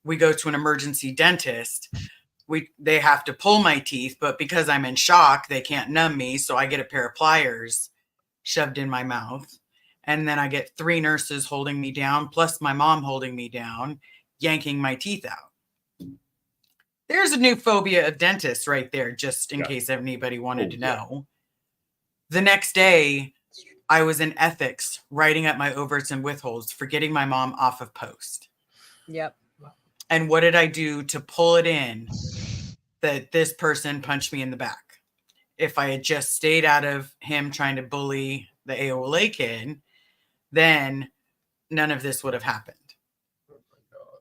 We go to an emergency dentist. They have to pull my teeth, but because I'm in shock, they can't numb me. So I get a pair of pliers shoved in my mouth. And then I get 3 nurses holding me down, plus my mom holding me down, yanking my teeth out. There's a new phobia of dentists right there, just in case anybody wanted to know. The next day, I was in ethics, writing up my overts and withholds for getting my mom off of post. Yep. And what did I do to pull it in that this person punched me in the back? If I had just stayed out of him trying to bully the AOLA kid, then none of this would have happened. Oh my God.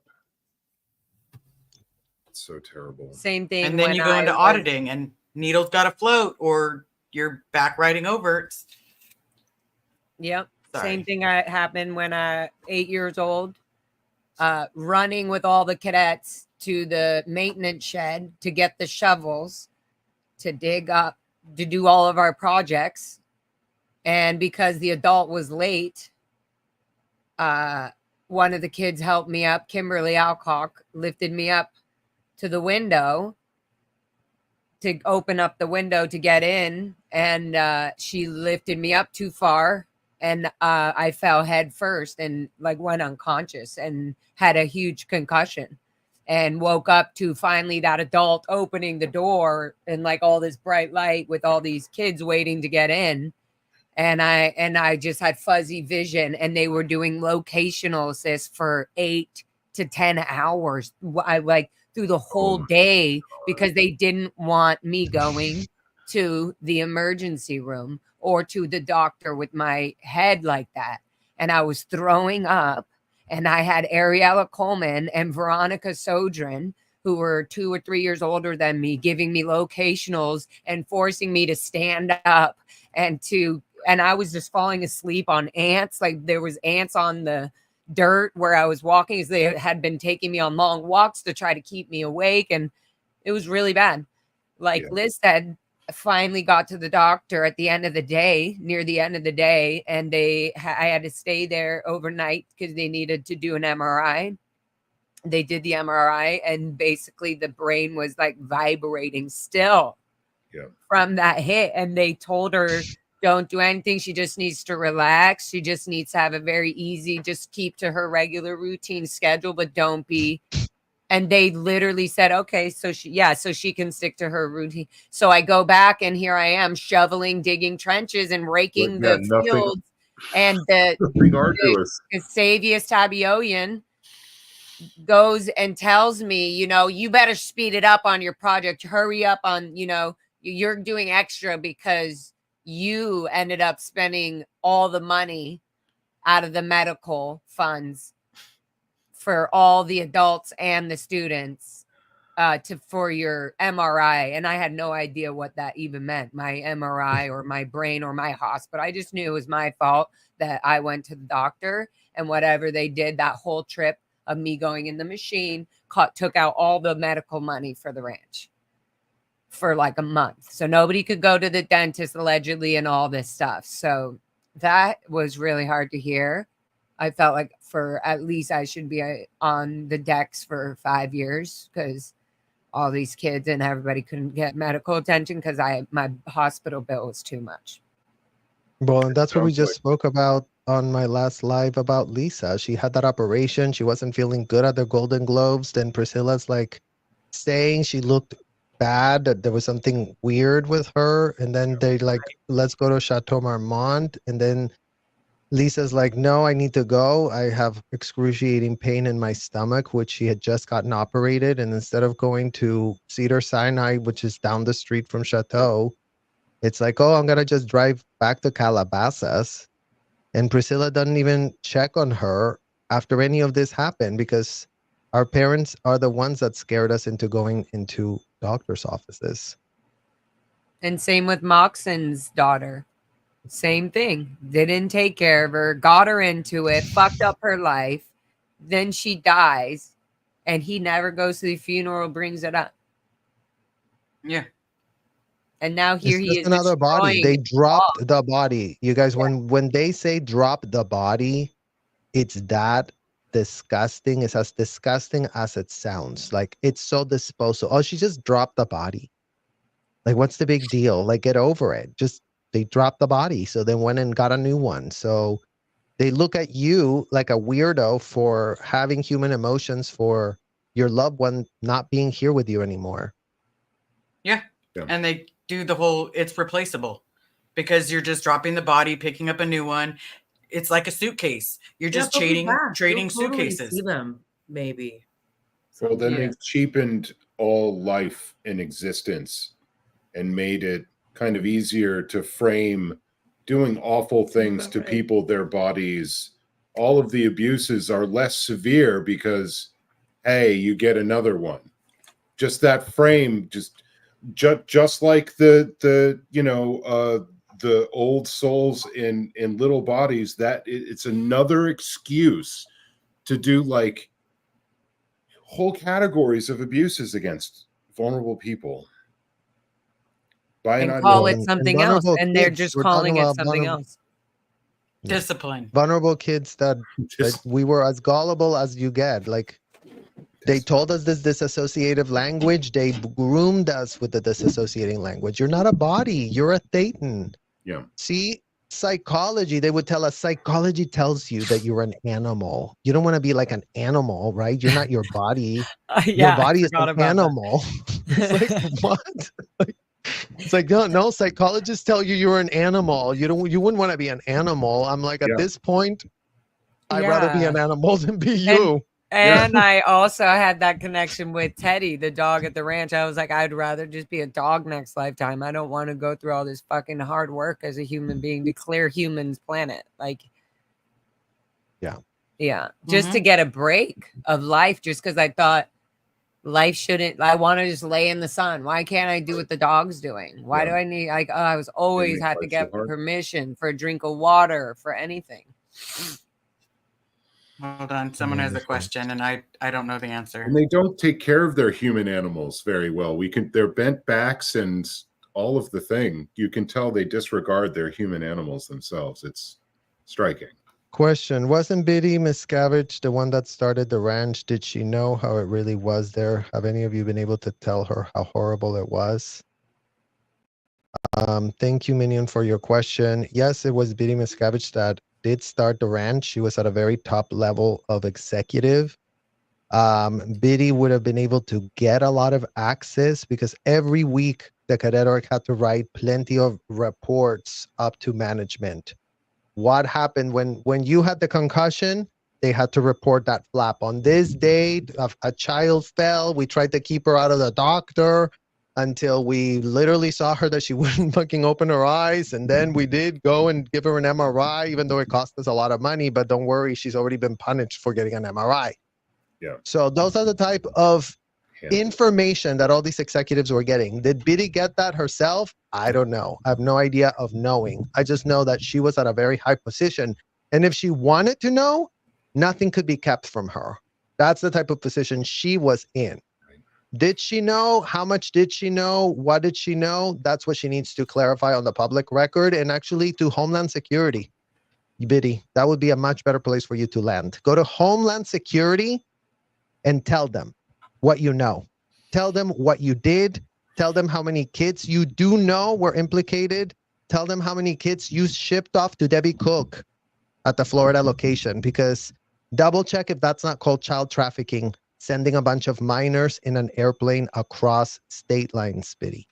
It's so terrible. Same thing. And then when you go into I was- auditing, and needle's got to float or you're back riding over. Yep. Sorry. Same thing happened when I 8 years old, running with all the cadets to the maintenance shed to get the shovels to dig up, to do all of our projects. And because the adult was late, one of the kids helped me up. Kimberly Alcock lifted me up to the window to open up the window to get in. And she lifted me up too far. And I fell head first and like went unconscious and had a huge concussion and woke up to finally that adult opening the door and like all this bright light with all these kids waiting to get in. And I just had fuzzy vision, and they were doing locational assist for 8 to 10 hours. I like through the whole day because they didn't want me going to the emergency room or to the doctor with my head like that. And I was throwing up, and I had Ariella Coleman and Veronica Sodrin, who were 2 or 3 years older than me, giving me locationals and forcing me to stand up and I was just falling asleep on ants. Like there was ants on the dirt where I was walking, as they had been taking me on long walks to try to keep me awake. And it was really bad. Like Liz said, I finally got to the doctor at the end of the day, near the end of the day. And I had to stay there overnight because they needed to do an MRI. They did the MRI, and basically the brain was like vibrating still from that hit. And they told her, don't do anything. She just needs to relax. She just needs to have a very easy, just keep to her regular routine schedule, but don't be. And they literally said, okay, so she can stick to her routine. So I go back, and here I am shoveling, digging trenches and raking the fields. And the Savius Tabioyan goes and tells me, you better speed it up on your project. Hurry up on, you're doing extra because you ended up spending all the money out of the medical funds for all the adults and the students for your MRI. And I had no idea what that even meant, my MRI or my brain or my hospital. I just knew it was my fault that I went to the doctor, and whatever they did that whole trip of me going in the machine took out all the medical money for the ranch for like a month. So nobody could go to the dentist allegedly and all this stuff. So that was really hard to hear. I felt like for at least I should be on the decks for 5 years because all these kids and everybody couldn't get medical attention because my hospital bill was too much. Well, and that's what we just spoke about on my last live about Lisa. She had that operation. She wasn't feeling good at the Golden Globes. Then Priscilla's like saying she looked bad, that there was something weird with her. And then they like, let's go to Chateau Marmont. And then Lisa's like, no, I need to go. I have excruciating pain in my stomach, which she had just gotten operated. And instead of going to Cedar Sinai, which is down the street from Chateau, it's like, oh, I'm going to just drive back to Calabasas. And Priscilla doesn't even check on her after any of this happened because our parents are the ones that scared us into going into doctor's offices. And same with Moxon's daughter. Same thing. Didn't take care of her, got her into it, fucked up her life. Then she dies, and he never goes to the funeral, brings it up. Yeah. And now here he is. Another body. They dropped the body. You guys, when they say drop the body, it's that disgusting. It's as disgusting as it sounds. Like, it's so disposable. Oh, she just dropped the body. Like, what's the big deal? Like, get over it. Just, they dropped the body. So they went and got a new one. So they look at you like a weirdo for having human emotions for your loved one not being here with you anymore. Yeah. And they do the whole, it's replaceable because you're just dropping the body, picking up a new one. It's like a suitcase. You're just trading You'll totally suitcases. see them, maybe. Well, then they've cheapened all life in existence and made it kind of easier to frame doing awful things to people, their bodies. All of the abuses are less severe because, hey, you get another one. Just that frame, just just like the the old souls in little bodies, that it's another excuse to do like whole categories of abuses against vulnerable people by And not call knowing. it And something else, vulnerable and they're kids. just We're talking calling it about something else. Discipline. vulnerable kids that Just, we were as gullible as you get. Like they told us this disassociative language. They groomed us with the disassociating language. You're not a body. You're a thetan. yeah. See, psychology, they would tell us psychology tells you that you're an animal. You don't want to be like an animal, right? You're not your body. Your Yeah, I body is forgot an about that. animal. It's like, what? It's like, no, psychologists tell you you're an animal. You wouldn't want to be an animal. I'm like, at Yeah. this point, I'd rather be Yeah. an animal than be you. And I also had that connection with Teddy, the dog at the ranch. I was like, I'd rather just be a dog next lifetime. I don't want to go through all this fucking hard work as a human being to clear humans' planet. Like, yeah, just to get a break of life, just because I thought life shouldn't. I want to just lay in the sun. Why can't I do what the dog's doing? Why do I need like? Oh, I was always make had to life so get hard. permission for a drink of water for anything. Hold on, someone has a question, and I don't know the answer. And they don't take care of their human animals very well. Their bent backs and all of the thing. You can tell they disregard their human animals themselves. It's striking. Question: wasn't Biddy Miscavige the one that started the ranch? Did she know how it really was there? Have any of you been able to tell her how horrible it was? Thank you, Minion, for your question. Yes, it was Biddy Miscavige that did start the ranch. She was at a very top level of executive. Biddy would have been able to get a lot of access because every week the cadet org had to write plenty of reports up to management. What happened when you had the concussion? They had to report that flap. On this date, a child fell. We tried to keep her out of the doctor until we literally saw her that she wouldn't fucking open her eyes. And then we did go and give her an MRI, even though it cost us a lot of money. But don't worry, she's already been punished for getting an MRI. Yeah. So those are the type of Yeah. information that all these executives were getting. Did Biddy get that herself? I don't know. I have no idea of knowing. I just know that she was at a very high position. And if she wanted to know, nothing could be kept from her. That's the type of position she was in. Did she know? How much did she know? What did she know? That's what she needs to clarify on the public record and actually to Homeland Security. Biddy, that would be a much better place for you to land. Go to Homeland Security and tell them what you know. Tell them what you did. Tell them how many kids you do know were implicated. Tell them how many kids you shipped off to Debbie Cook at the Florida location, because double check if that's not called child trafficking, sending a bunch of minors in an airplane across state lines, Biddy.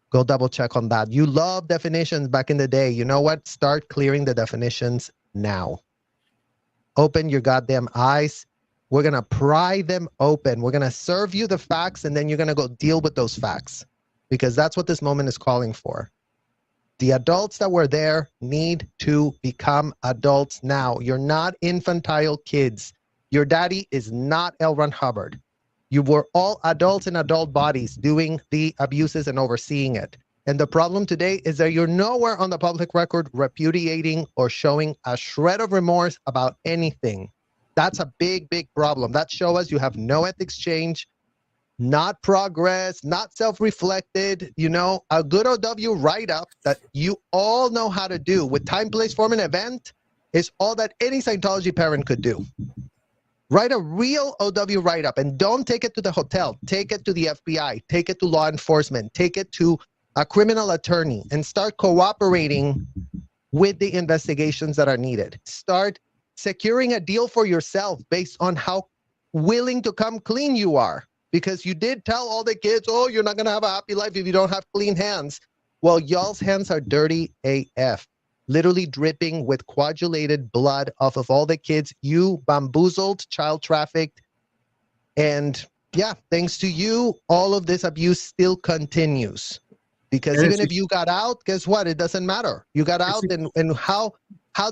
Go double check on that. You love definitions back in the day. You know what? Start clearing the definitions now. Open your goddamn eyes. We're going to pry them open. We're going to serve you the facts, and then you're going to go deal with those facts, because that's what this moment is calling for. The adults that were there need to become adults now. You're not infantile kids. Your daddy is not L. Ron Hubbard. You were all adults in adult bodies doing the abuses and overseeing it. And the problem today is that you're nowhere on the public record repudiating or showing a shred of remorse about anything. That's a big, big problem. That shows us you have no ethics change, not progress, not self-reflected. You know, a good OW write-up that you all know how to do with time, place, form, and event is all that any Scientology parent could do. Write a real OW write-up, and don't take it to the hotel. Take it to the FBI. Take it to law enforcement. Take it to a criminal attorney and start cooperating with the investigations that are needed. Start securing a deal for yourself based on how willing to come clean you are. Because you did tell all the kids, oh, you're not going to have a happy life if you don't have clean hands. Well, y'all's hands are dirty AF, literally dripping with coagulated blood off of all the kids you bamboozled, child trafficked. And yeah, thanks to you, all of this abuse still continues. Because And even if you got out, guess what? It doesn't matter. You got out, and how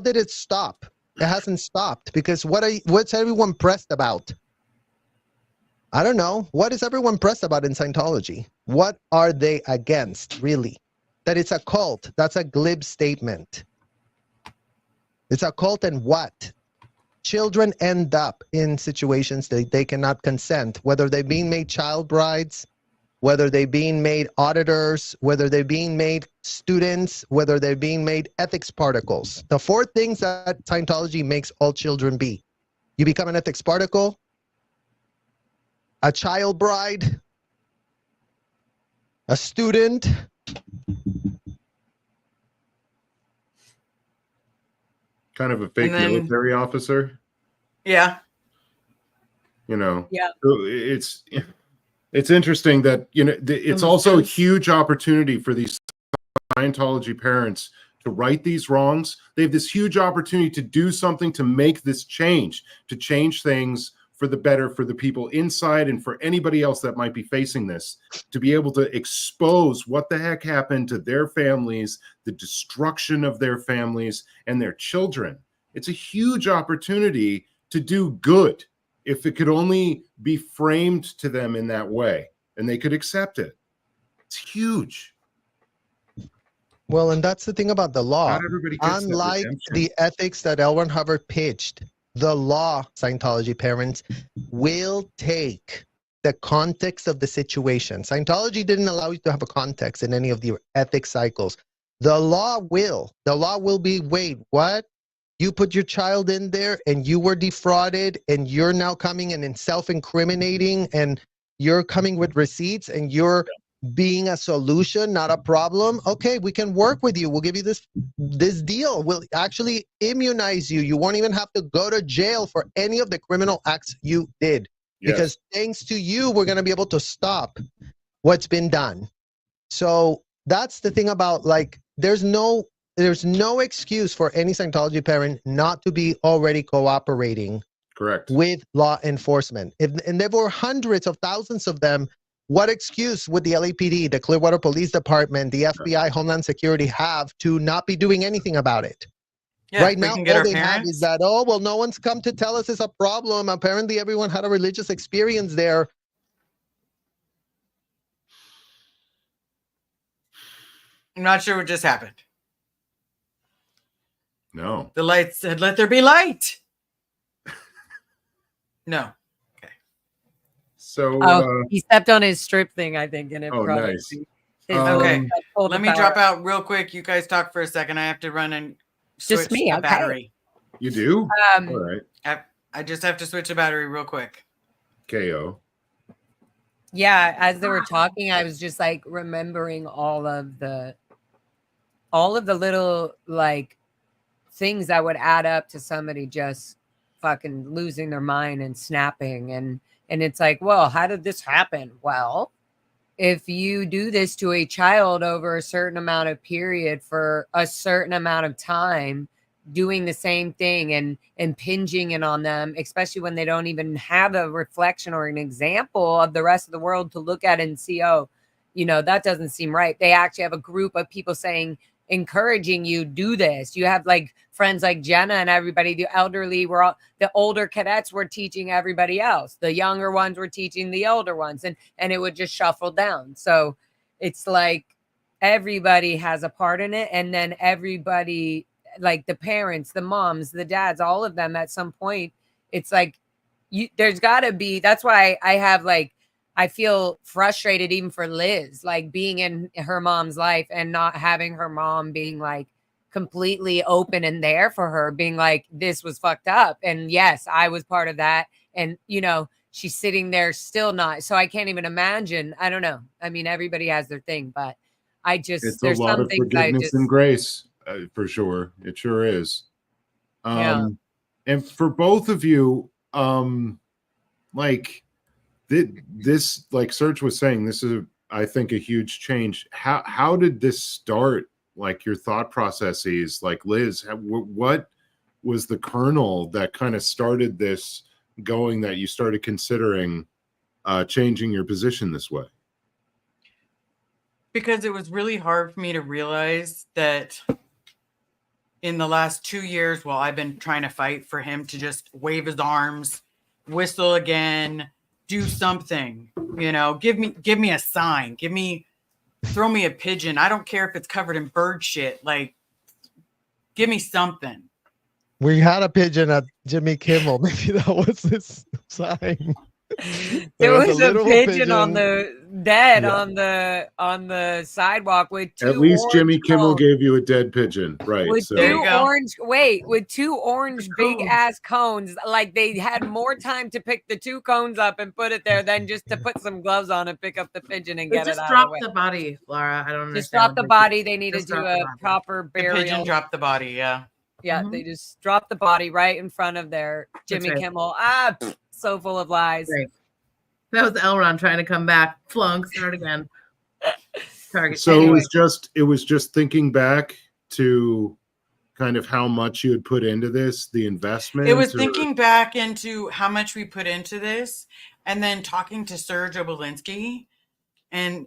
did it stop? It hasn't stopped, because what's everyone pressed about? I don't know. What is everyone pressed about in Scientology? What are they against, really? That it's a cult. That's a glib statement. It's a cult, and what? Children end up in situations that they cannot consent, whether they're being made child brides, whether they're being made auditors, whether they're being made students, whether they're being made ethics particles. The 4 things that Scientology makes all children be. You become an ethics particle, a child bride, a student, Kind of a fake military officer. Yeah. You know, Yeah. It's interesting that, you know, it's also a huge opportunity for these Scientology parents to right these wrongs. They have this huge opportunity to do something to make this change, to change things for the better for the people inside and for anybody else that might be facing this, to be able to expose what the heck happened to their families, the destruction of their families and their children. It's a huge opportunity to do good if it could only be framed to them in that way and they could accept it. It's huge. Well, and that's the thing about the law. Not everybody gets that Unlike redemption. the ethics that L. Ron Hubbard pitched, the law, Scientology parents, will take the context of the situation. Scientology didn't allow you to have a context in any of the ethics cycles. The law will. The law will be, wait, what? You put your child in there and you were defrauded and you're now coming in and self-incriminating and you're coming with receipts and you're being a solution, not a problem. Okay, we can work with you. We'll give you this deal. We'll actually immunize you. You won't even have to go to jail for any of the criminal acts you did. Yes. Because thanks to you, we're going to be able to stop what's been done. So that's the thing about, like, there's no excuse for any Scientology parent not to be already cooperating Correct. with law enforcement. And there were hundreds of thousands of them. What excuse would the LAPD, the Clearwater Police Department, the FBI, Homeland Security have to not be doing anything about it? Yeah, Right we now, can get all our they have parents. is that, oh, well, no one's come to tell us it's a problem. Apparently, everyone had a religious experience there. I'm not sure what just happened. No. The light said, let there be light. No. So, he stepped on his strip thing, I think, and it oh, probably. nice. Okay. pulled Let the me power drop out. out real quick. You guys talk for a second. I have to run and switch Just me, the okay. battery. You do? All right. I just have to switch the battery real quick. KO. Yeah, as they were talking, I was just like remembering all of the little like things that would add up to somebody just fucking losing their mind and snapping, and it's like, well, how did this happen? Well, if you do this to a child over a certain amount of period for a certain amount of time, doing the same thing and impinging it on them, especially when they don't even have a reflection or an example of the rest of the world to look at and see, oh, you know, that doesn't seem right. They actually have a group of people saying, encouraging you, do this. You have like friends like Jenna and everybody, the elderly were all, the older cadets were teaching everybody else. The younger ones were teaching the older ones, and it would just shuffle down. So it's like everybody has a part in it. And then everybody, like the parents, the moms, the dads, all of them at some point, it's like there's gotta be, that's why I have like, I feel frustrated even for Liz, like being in her mom's life and not having her mom being like completely open and there for her, being like, this was fucked up. And yes, I was part of that. And, you know, she's sitting there still not. So I can't even imagine. I don't know. I mean, everybody has their thing, but I just, It's there's a lot some of things forgiveness and grace, for sure. It sure is. Yeah. And for both of you, like this, like Serge was saying, this is, I think, a huge change. How did this start? Like your thought processes, like Liz, what was the kernel that kind of started this going, that you started considering changing your position this way? Because it was really hard for me to realize that in the last 2 years, while I've been trying to fight for him to just wave his arms, whistle again, do something, you know, give me a sign, throw me a pigeon. I don't care if it's covered in bird shit. Like, give me something. We had a pigeon at Jimmy Kimmel. Maybe that was his sign. There was a literal pigeon on the dead Yeah. on the sidewalk with two At least Jimmy orange Kimmel cones. gave you a dead pigeon, right? With So There you go. with two orange big ass cones. Like they had more time to pick the two cones up and put it there than just to put some gloves on and pick up the pigeon and They get it just out of the dropped way. the body, Laura. I don't understand. Just drop the what they body. did. They needed Just to do drop the a body. proper The burial. pigeon dropped the body. Yeah. Yeah, Mhm. they just dropped the body right in front of their Jimmy right. Kimmel. So full of lies. Right. That was Elron trying to come back. Flunk, start again. Target. So Anyway. it was just thinking back to kind of how much you had put into this, the investment. It was thinking back into how much we put into this, and then talking to Serge Obolinski, and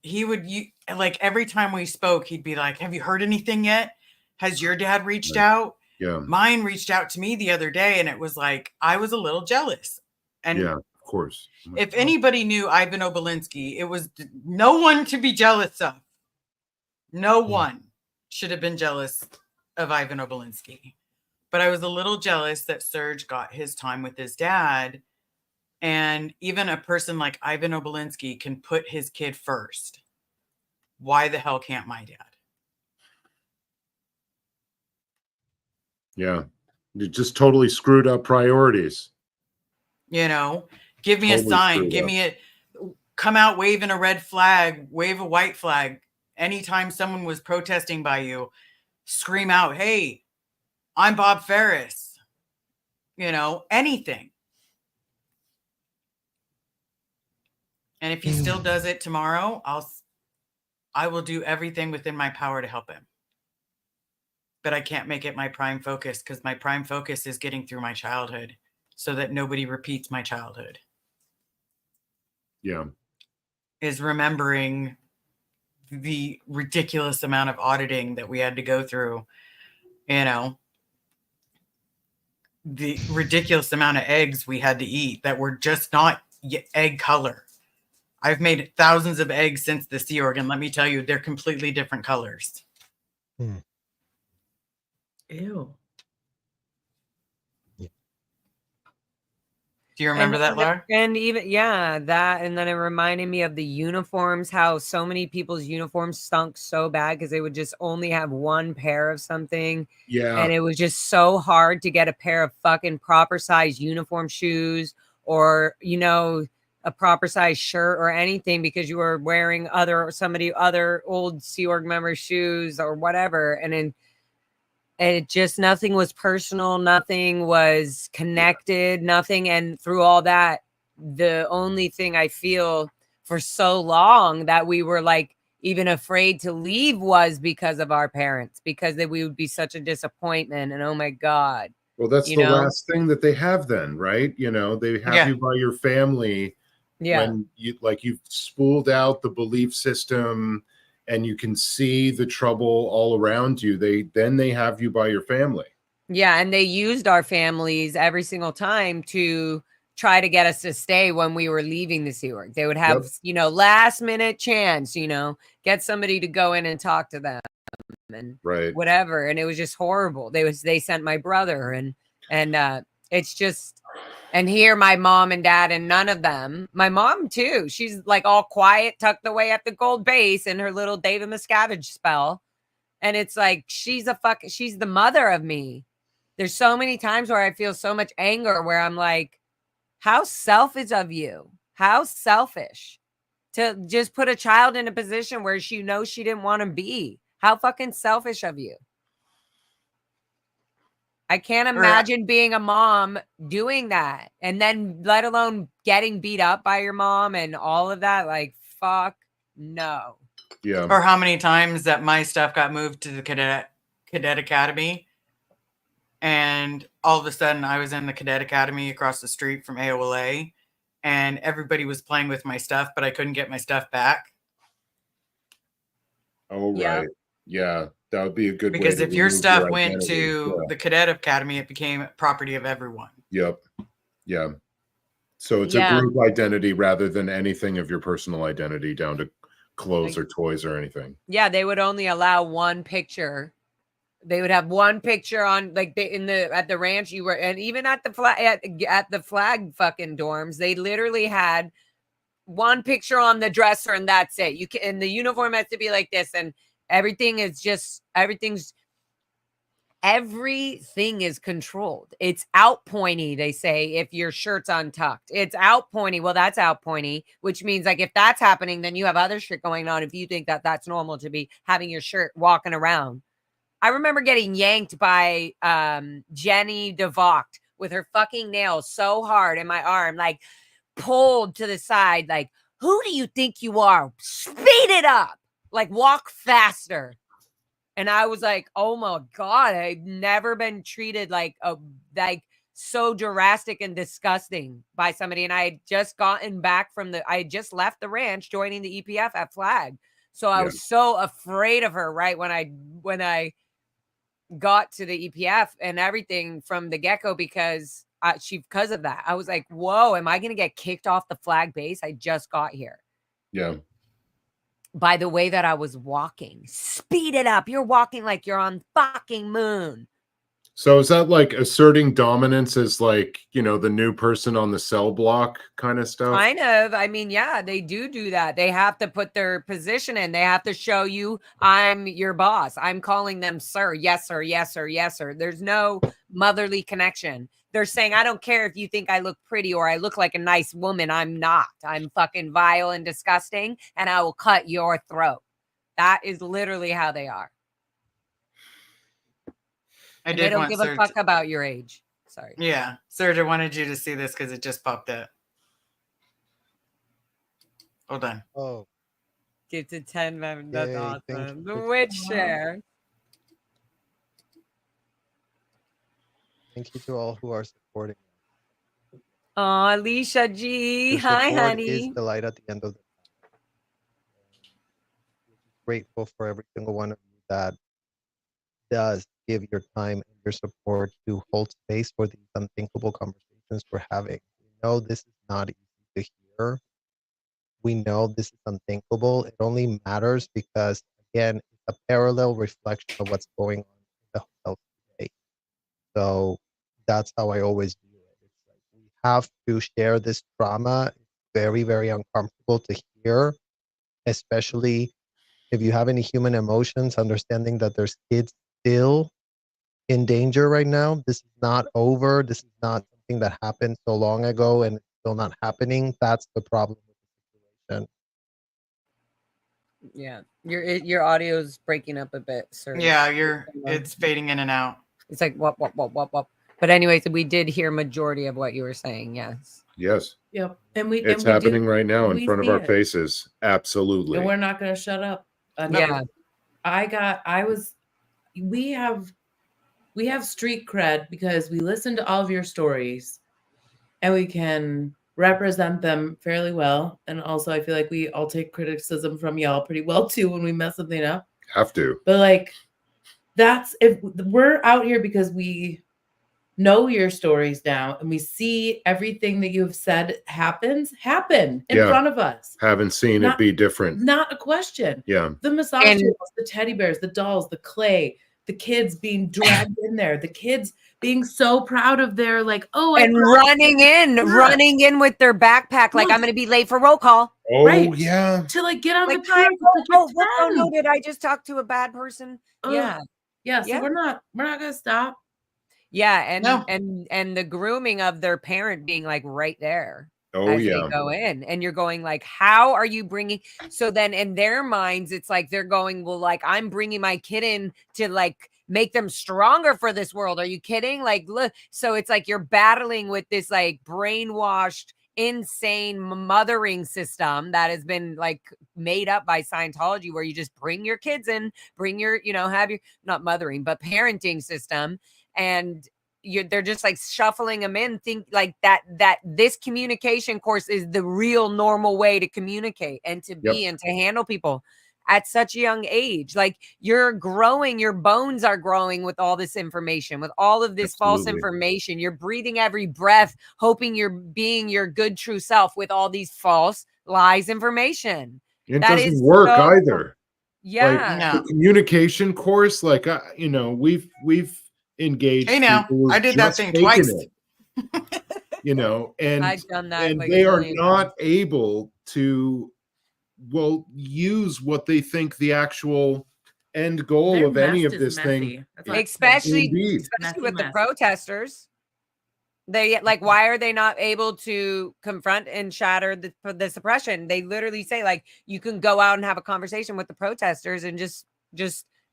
he would like every time we spoke, he'd be like, "Have you heard anything yet? Has your dad reached out?" Yeah. Mine reached out to me the other day, and it was like I was a little jealous. And yeah, of course. if anybody knew Ivan Obolinski, it was no one to be jealous of. No one should have been jealous of Ivan Obolinski. But I was a little jealous that Serge got his time with his dad. And even a person like Ivan Obolinski can put his kid first. Why the hell can't my dad? Yeah. You just totally screwed up priorities. You know, give me Totally a sign, screwed give up. me a come out waving a red flag, wave a white flag. Anytime someone was protesting by you, scream out, "Hey, I'm Bob Ferris." You know, anything. And if he still does it tomorrow, I will do everything within my power to help him. But I can't make it my prime focus because my prime focus is getting through my childhood so that nobody repeats my childhood. Yeah. Is remembering the ridiculous amount of auditing that we had to go through, you know, the ridiculous amount of eggs we had to eat that were just not egg color. I've made thousands of eggs since the Sea Org, and let me tell you, they're completely different colors. Ew. Do you remember that, Laura? And even that, and then it reminded me of the uniforms, how so many people's uniforms stunk so bad because they would just only have one pair of something. Yeah. And it was just so hard to get a pair of fucking proper size uniform shoes or, you know, a proper size shirt or anything because you were wearing other old Sea Org member shoes or whatever. And it just, nothing was personal, nothing was connected, nothing. And through all that, the only thing I feel for so long that we were like even afraid to leave was because of our parents, because we would be such a disappointment. And oh my God. Well, that's the last thing that they have then, right? You know, they have you by your family when you've spooled out the belief system and you can see the trouble all around you. They have you by your family. Yeah. And they used our families every single time to try to get us to stay when we were leaving the Sea Org. They would have, last minute chance, get somebody to go in and talk to them and whatever. And it was just horrible. They sent my brother and it's just, and here my mom and dad and none of them, my mom too, she's like all quiet, tucked away at the gold base in her little David Miscavige spell. And it's like, she's the mother of me. There's so many times where I feel so much anger where I'm like, how selfish of you, how selfish to just put a child in a position where she knows she didn't want to be. How fucking selfish of you. I can't imagine being a mom doing that and then let alone getting beat up by your mom and all of that. Like, fuck no. Yeah. Or how many times that my stuff got moved to the Cadet Academy. And all of a sudden I was in the Cadet Academy across the street from AOLA and everybody was playing with my stuff, but I couldn't get my stuff back. Oh, right. Yeah. That would be a good way. Because if your stuff went to the Cadet Academy, it became property of everyone. Yep. Yeah. So it's Yeah. a group identity rather than anything of your personal identity down to clothes or toys or anything. Yeah, they would only allow one picture. They would have one picture on like at the ranch you were, and even at the flag fucking dorms, they literally had one picture on the dresser and that's it. You can, and the uniform has to be like this, and everything is everything is controlled. It's out pointy, they say, if your shirt's untucked. It's out pointy. Well, that's out pointy, which means like if that's happening, then you have other shit going on if you think that that's normal to be having your shirt walking around. I remember getting yanked by Jenny DeVocht with her fucking nails so hard in my arm, like pulled to the side, like, who do you think you are? Speed it up. Like, walk faster. And I was like, oh my God, I've never been treated like so drastic and disgusting by somebody. And I had just gotten back I had just left the ranch joining the EPF at Flag. So I was so afraid of her, right? When I got to the EPF and everything from the get-go because of that. I was like, whoa, am I going to get kicked off the Flag base? I just got here. Yeah. By the way that I was walking. Speed it up. You're walking like you're on fucking moon. So is that like asserting dominance as like, the new person on the cell block kind of stuff? Kind of. I mean, yeah, they do that. They have to put their position in. They have to show you, I'm your boss. I'm calling them sir. Yes, sir. Yes, sir. Yes, sir. There's no motherly connection. They're saying, I don't care if you think I look pretty or I look like a nice woman. I'm not. I'm fucking vile and disgusting, and I will cut your throat. That is literally how they are. They don't give a fuck about your age. Sorry. Yeah. Serge, I wanted you to see this because it just popped up. Hold on. Oh. Give to 10 members. That's Yay, awesome. The witch share. Thank you to all who are supporting. Oh, Alicia G. Your Hi, support honey. is the light at the end of the tunnel. Grateful for every single one of you that does give your time and your support to hold space for these unthinkable conversations we're having. We know this is not easy to hear. We know this is unthinkable. It only matters because, again, it's a parallel reflection of what's going on in the hotel today. So that's how I always do it. It's like we have to share this trauma. It's very, very uncomfortable to hear, especially if you have any human emotions, understanding that there's kids still in danger right now. This is not over. This is not something that happened so long ago and it's still not happening. That's the problem with the situation. Yeah, your audio is breaking up a bit, sir. Yeah, it's fading in and out. It's like what. But anyways, we did hear majority of what you were saying. Yes. Yes. Yep. It's happening right now in front of our faces. Absolutely. And we're not going to shut up. Yeah. We have street cred because we listen to all of your stories and we can represent them fairly well. And also I feel like we all take criticism from y'all pretty well too when we mess something up. Have to. But like if we're out here because we know your stories now and we see everything that you've said happen in front of us. Haven't seen it be different. Not a question. Yeah. The massage tables, the teddy bears, the dolls, the clay, the kids being dragged in there, the kids being so proud of their running in with their backpack like I'm going to be late for roll call. Oh right. Yeah. To like get on like, the train. No, did I just talk to a bad person? Yeah. So we're not gonna stop. Yeah, and the grooming of their parent being like right there. Oh as yeah. They go in and you're going like, how are you bringing? So then in their minds, it's like they're going, well, like I'm bringing my kid in to like make them stronger for this world. Are you kidding? Like, look. So it's like you're battling with this like brainwashed, insane mothering system that has been like made up by Scientology, where you just bring your kids in, bring your, have your not mothering but parenting system, and they're just like shuffling them in, think like that this communication course is the real normal way to communicate and to be and to handle people. at such a young age. Like you're growing, your bones are growing with all this information, with all of this false information. You're breathing every breath, hoping you're being your good, true self with all these false lies information. It That doesn't is work so- either. Yeah. Like the communication course, like you know, we've engaged. Hey, now people who've I did that just thing taken twice. it, you know, and I've done that like they a are million not times. able to use what they think the actual end goal Their of any mess of is this messy. thing. That's all I have to say. Especially Indeed. Messy with the mess. protesters. They like, why are they not able to confront and shatter the suppression? They literally say like, you can go out and have a conversation with the protesters and just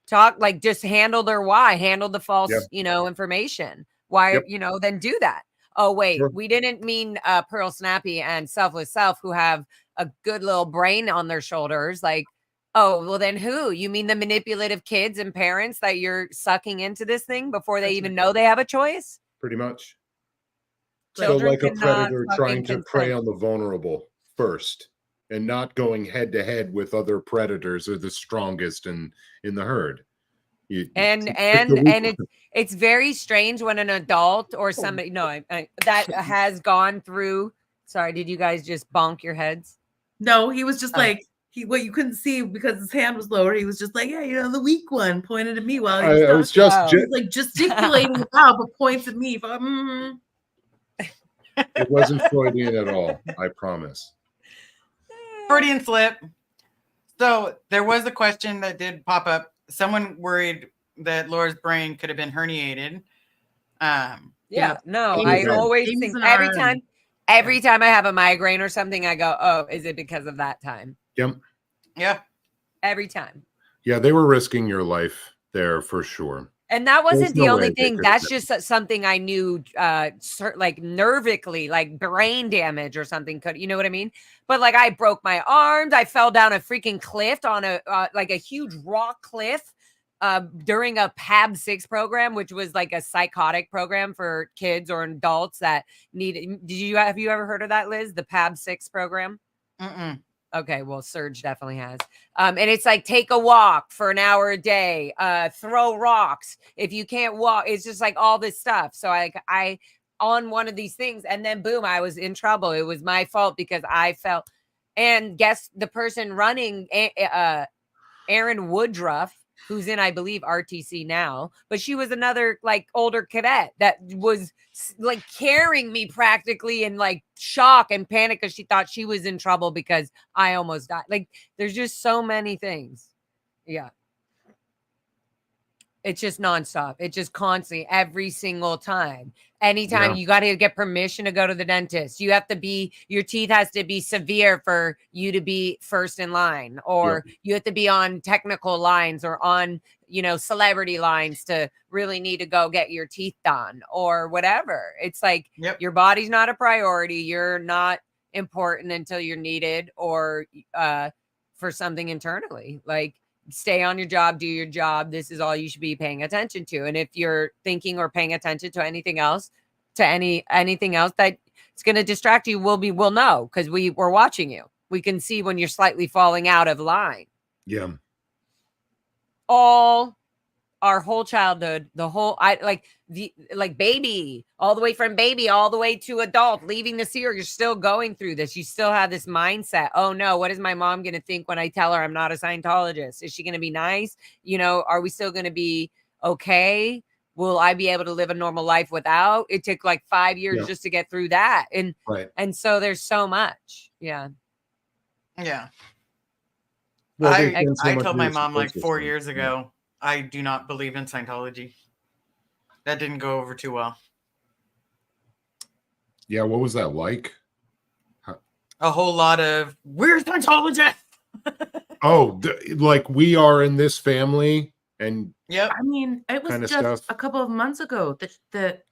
talk, like just handle their why, handle the false, Yep. you know, information. Why, Yep. you know, then do that. Oh, wait, Sure. we didn't mean Pearl Snappy and Selfless Self, who have a good little brain on their shoulders. Like, oh, well, then who? You mean the manipulative kids and parents that you're sucking into this thing before they That's even right. know they have a choice? Pretty much. So Children like a cannot predator fucking trying to prey consent. on the vulnerable first, and not going head to head with other predators or the strongest in the herd. And it's very strange when an adult or somebody that has gone through. Sorry, did you guys just bonk your heads? No, he was just Oh. like what you couldn't see because his hand was lower. He was just like, yeah, you know, the weak one pointed at me while he was I was talking. just He's like gesticulating out, but points at me. it wasn't Freudian at all, I promise. Freudian slip. So there was a question that did pop up. Someone worried that Laura's brain could have been herniated. Yeah, no, Things I that- always things think in every our- time I have a migraine or something, I go, oh, is it because of that time? Yep. Yeah. Every time. Yeah, they were risking your life there for sure. And that wasn't There's the no only way they thing. could That's have just something I knew, like nervically, like brain damage or something could, you know what I mean? But like I broke my arms. I fell down a freaking cliff on a, like a huge rock cliff during a PAB 6 program, which was like a psychotic program for kids or adults that need. Have you ever heard of that, Liz? The PAB 6 program? Mm-mm. Okay, well, Serge definitely has. And it's like take a walk for an hour a day, throw rocks. If you can't walk, it's just like all this stuff. So I on one of these things, and then boom, I was in trouble. It was my fault because I felt. And guess the person running, Erin Woodruff, who's in, I believe, RTC now, but she was another like older cadet that was like carrying me practically in like shock and panic because she thought she was in trouble because I almost died. Like there's just so many things. Yeah. It's just nonstop. It's just constantly every single time. Anytime you got to get permission to go to the dentist, you have to be, your teeth has to be severe for you to be first in line, or you have to be on technical lines or on, you know, celebrity lines to really need to go get your teeth done or whatever. It's like your body's not a priority. You're not important until you're needed or for something internally. Like, stay on your job, do your job. This is all you should be paying attention to. And if you're thinking or paying attention to anything else, anything else that it's going to distract you, we'll know because we're watching you. We can see when you're slightly falling out of line. Yeah. All our whole childhood, baby, all the way from baby, all the way to adult, leaving this year, you're still going through this. You still have this mindset. Oh no, what is my mom going to think when I tell her I'm not a Scientologist? Is she going to be nice? You know, are we still going to be okay? Will I be able to live a normal life without? It took like 5 years just to get through that. And so there's so much. Yeah. Yeah. Well, I told my mom like 4 years ago, I do not believe in Scientology. That didn't go over too well. Yeah, what was that like? A whole lot of, we're Scientologists. Like we are in this family, and I mean, it was just a couple of months ago that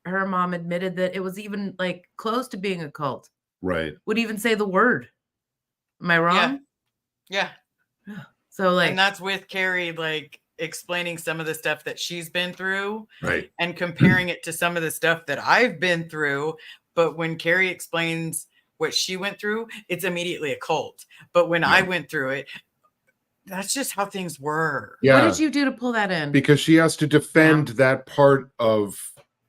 her mom admitted that it was even like close to being a cult. Right. Would even say the word. Am I wrong? Yeah. So like, and that's with Carrie, like explaining some of the stuff that she's been through, right, and comparing it to some of the stuff that I've been through. But when Carrie explains what she went through, it's immediately a cult. But when I went through it, that's just how things were. What did you do to pull that in? Because she has to defend that part of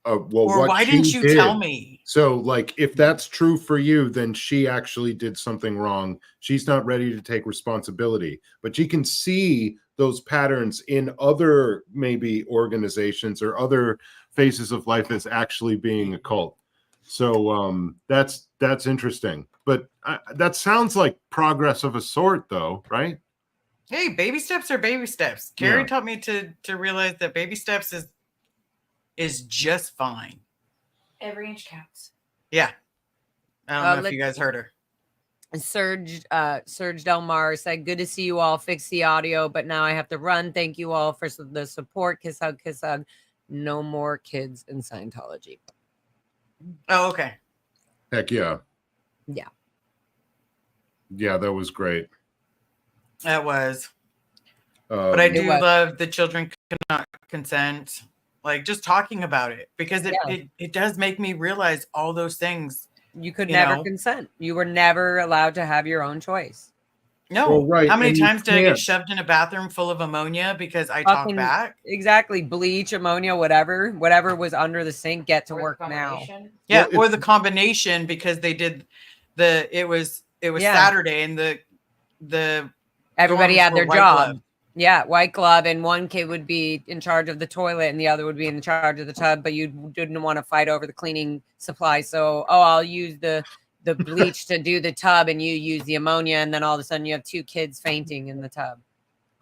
well, Or what why she didn't you did. tell me? So, like, if that's true for you, then she actually did something wrong. She's not ready to take responsibility, but she can see those patterns in other maybe organizations or other phases of life as actually being a cult. So that's interesting. But that sounds like progress of a sort, though, right? Hey, baby steps are baby steps. Carrie taught me to realize that baby steps is just fine. Every inch counts. Yeah. I don't know if you guys heard her. Serge Delmar said, good to see you all. Fix the audio, but now I have to run. Thank you all for the support. Kiss hug, kiss hug. No more kids in Scientology. Oh, okay. Heck yeah. Yeah. Yeah, that was great. That was. But I do love the children cannot consent. Like, just talking about it, because it does make me realize all those things. You could never consent. You were never allowed to have your own choice. No. Well, right. How many times did I get shoved in a bathroom full of ammonia because I talk back? Exactly. Bleach, ammonia, whatever was under the sink, get to work now. Yeah. Well, or the combination, because they did it was Saturday and the everybody had their job. Glove. Yeah, white glove, and one kid would be in charge of the toilet and the other would be in charge of the tub, but you didn't want to fight over the cleaning supply. So, I'll use the bleach to do the tub and you use the ammonia, and then all of a sudden you have 2 kids fainting in the tub.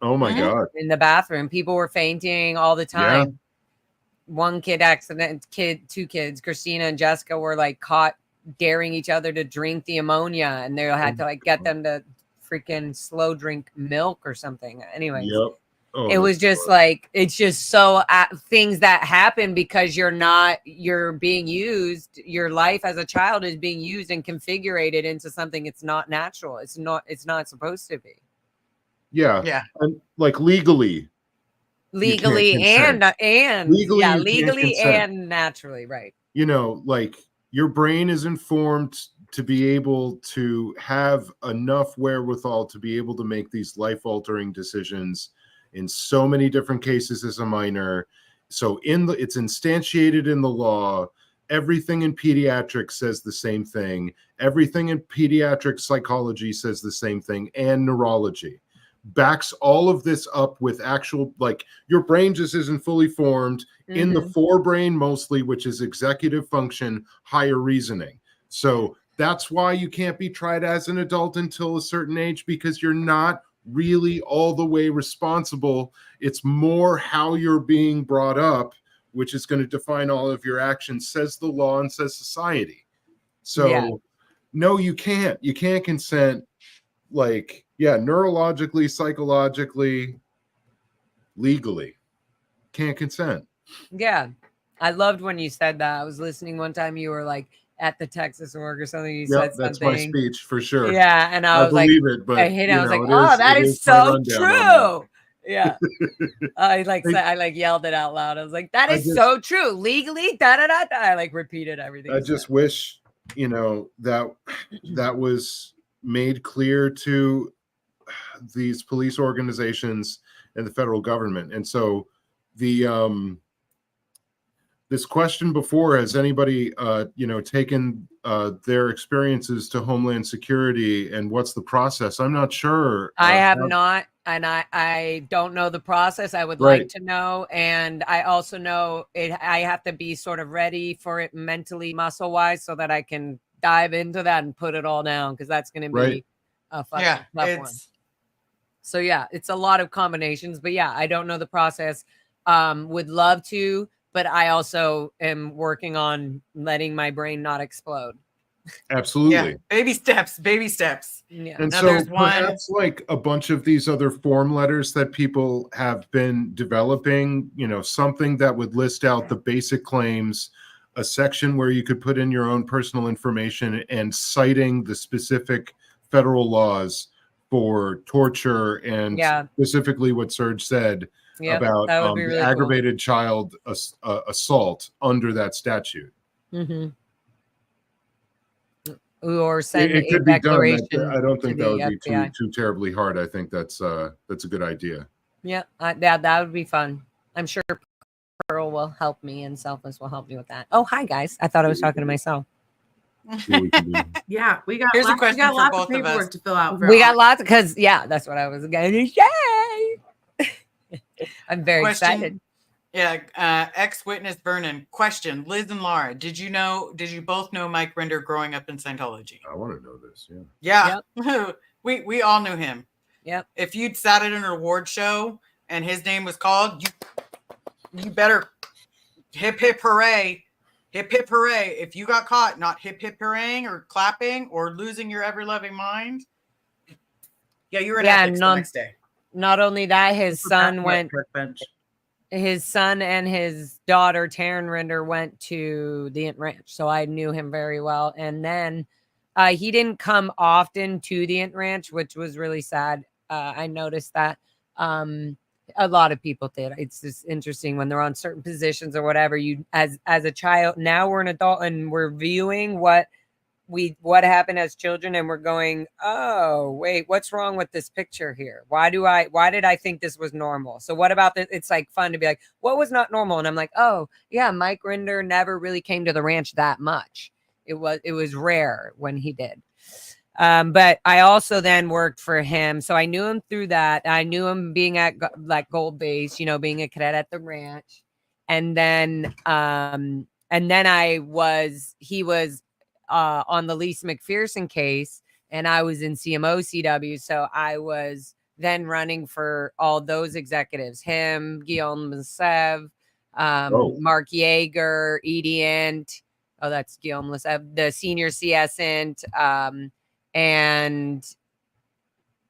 Oh my God. In the bathroom. People were fainting all the time. Yeah. 1 kid accident, 2 kids, Christina and Jessica, were like caught daring each other to drink the ammonia, and they had to like get them to freaking slow drink milk or something. Anyways, it was just like, it's just so things that happen because you're being used. Your life as a child is being used and configured into something it's not natural. It's not supposed to be. Yeah. And like legally and legally and naturally, right? You know, like, your brain is informed to be able to have enough wherewithal to be able to make these life-altering decisions in so many different cases as a minor. So it's instantiated in the law. Everything in pediatrics says the same thing. Everything in pediatric psychology says the same thing, and neurology backs all of this up with actual, like, your brain just isn't fully formed in the forebrain mostly, which is executive function, higher reasoning. So that's why you can't be tried as an adult until a certain age, because you're not really all the way responsible. It's more how you're being brought up, which is going to define all of your actions, says the law and says society. So no, you can't consent, like, neurologically, psychologically, legally, can't consent. Yeah. I loved when you said that. I was listening one time, you were like at the Texas org or something. You said something. That's my speech for sure. Yeah. And I was like, it, but I was like, that is so true. Yeah. I yelled it out loud. I was like, that is so true. Legally, I like repeated everything. I just wish, that was made clear to these police organizations and the federal government. And so this question before, has anybody taken their experiences to Homeland Security, and what's the process? I'm not sure. I have not, and I don't know the process. I would like to know, and I also know I have to be sort of ready for it mentally, muscle wise, so that I can dive into that and put it all down, because that's going to be a tough one. So it's a lot of combinations, but I don't know the process. Would love to. But I also am working on letting my brain not explode. Absolutely. Yeah. Baby steps. Yeah. And now so perhaps like a bunch of these other form letters that people have been developing, something that would list out the basic claims, a section where you could put in your own personal information and citing the specific federal laws for torture and specifically what Serge said. About really aggravated child assault under that statute. or send It a could be done. declaration I don't to think that the would be FBI. too terribly hard. I think that's a good idea. Yeah, that would be fun. I'm sure Pearl will help me and Selfless will help me with that. Oh, hi guys. I thought I was talking to myself. See what we can do. Yeah, we got Here's a lots, question we got for lots both of of us. paperwork to fill out. We got lots because that's what I was going to say. I'm very excited. Yeah, ex-witness Vernon. Question: Liz and Laura, did you both know Mike Rinder growing up in Scientology? I want to know this. Yeah. Yeah. we all knew him. Yep. If you'd sat at an award show and his name was called, you better hip hip hooray. Hip hip hooray. If you got caught not hip hip hooray or clapping or losing your ever loving mind, yeah, you were in ethics the next day. Not only that, his son and his daughter, Taryn Rinder, went to the Int Ranch. So I knew him very well. And then he didn't come often to the Int Ranch, which was really sad. I noticed that a lot of people did. It's just interesting when they're on certain positions or whatever. You as a child, now we're an adult and we're viewing what happened as children, and we're going, oh wait, what's wrong with this picture here? Why did I think this was normal? So what about this? It's like fun to be like, what was not normal? And I'm like, oh yeah, Mike Rinder never really came to the ranch that much. It was rare when he did. But I also then worked for him, so I knew him through that. I knew him being at like Gold Base, being a cadet at the ranch, and then he was on the Lisa McPherson case, and I was in CMO CW. So I was then running for all those executives, him, Guillaume Lesev, Mark Yeager, Edie Int. Oh, that's Guillaume Lesev, the senior CS Int, and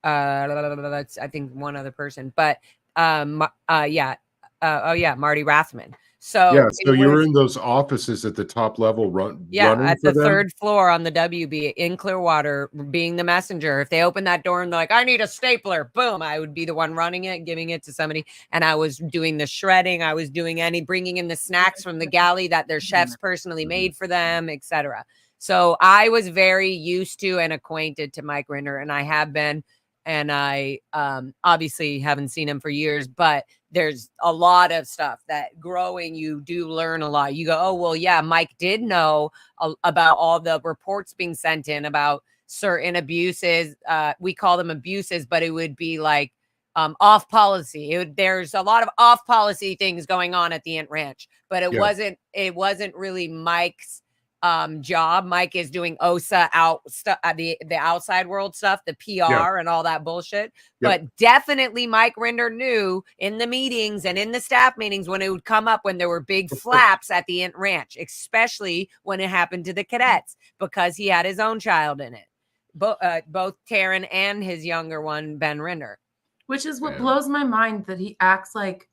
that's, I think, one other person, but Marty Rathman. So you were in those offices at the top level running at for the them? third floor on the WB in Clearwater, being the messenger. If they open that door and they're like, I need a stapler, boom, I would be the one running it, giving it to somebody. And I was doing the shredding. I was doing bringing in the snacks from the galley that their chefs personally made for them, etc. So I was very used to and acquainted to Mike Rinder, and I have been. And I obviously haven't seen him for years, but there's a lot of stuff that growing, you do learn a lot. You go, oh, well, yeah, Mike did know about all the reports being sent in about certain abuses. We call them abuses, but it would be like off policy. There's a lot of off policy things going on at the Int Ranch, but it wasn't really Mike's job. Mike is doing OSA the outside world stuff, the PR and all that bullshit. But definitely Mike Rinder knew in the meetings and in the staff meetings when it would come up when there were big flaps at the Int Ranch, especially when it happened to the cadets, because he had his own child in it. Both Taryn and his younger one, Ben Rinder. Which is what blows my mind, that he acts like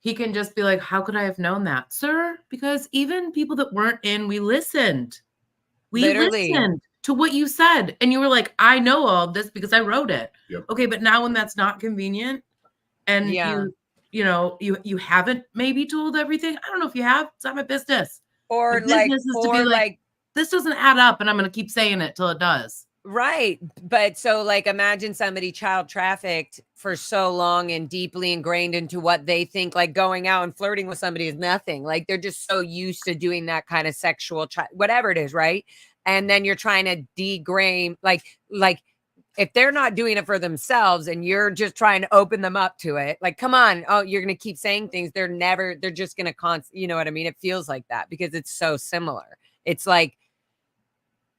he can just be like, how could I have known that, sir? Because even people that weren't in, we listened. We listened to what you said. And you were like, I know all this because I wrote it. Yep. Okay, but now when that's not convenient and you haven't maybe told everything, I don't know if you have, it's not my business. Or this doesn't add up and I'm going to keep saying it till it does. Right. But so like imagine somebody child trafficked for so long and deeply ingrained into what they think, like going out and flirting with somebody is nothing. Like they're just so used to doing that kind of sexual, whatever it is. Right. And then you're trying to degrade, like if they're not doing it for themselves and you're just trying to open them up to it, like, come on. Oh, you're going to keep saying things. They're just going to you know what I mean? It feels like that because it's so similar. It's like,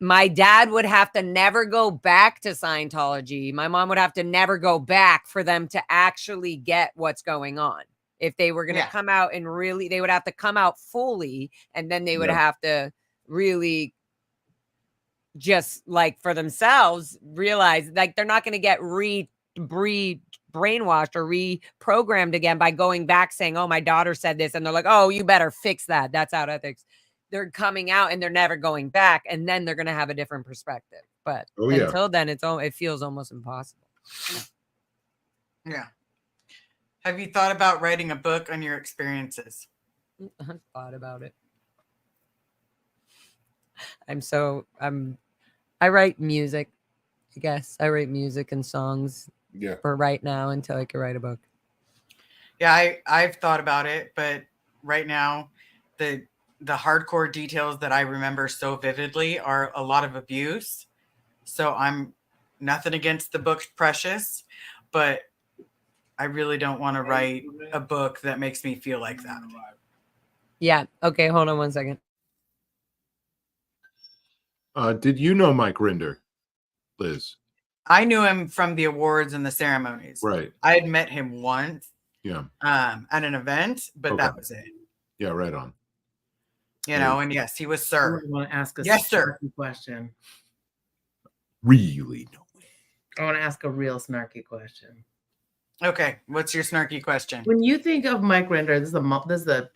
my dad would have to never go back to Scientology. My mom would have to never go back for them to actually get what's going on. If they were going to come out and really, they would have to come out fully. And then they would have to really just like for themselves realize like they're not going to get brainwashed or reprogrammed again by going back saying, oh, my daughter said this. And they're like, oh, you better fix that. That's out ethics. They're coming out and they're never going back, and then they're going to have a different perspective. But until then, it feels almost impossible. Yeah. Have you thought about writing a book on your experiences? I've thought about it. I write music. I guess I write music and songs Yeah. for right now until I can write a book. Yeah, I've thought about it, but right now, the hardcore details that I remember so vividly are a lot of abuse. So I'm nothing against the book Precious, but I really don't want to write a book that makes me feel like that. Yeah. Okay. Hold on one second. Did you know Mike Rinder, Liz? I knew him from the awards and the ceremonies. Right. I had met him once Yeah. at an event, but Okay. that was it. Yeah, right on. You know, and yes, he was I sir. want to ask a Yes, sir. snarky question. Really know it. I want to ask a real snarky question. Okay, what's your snarky question? When you think of Mike Rinder, this is a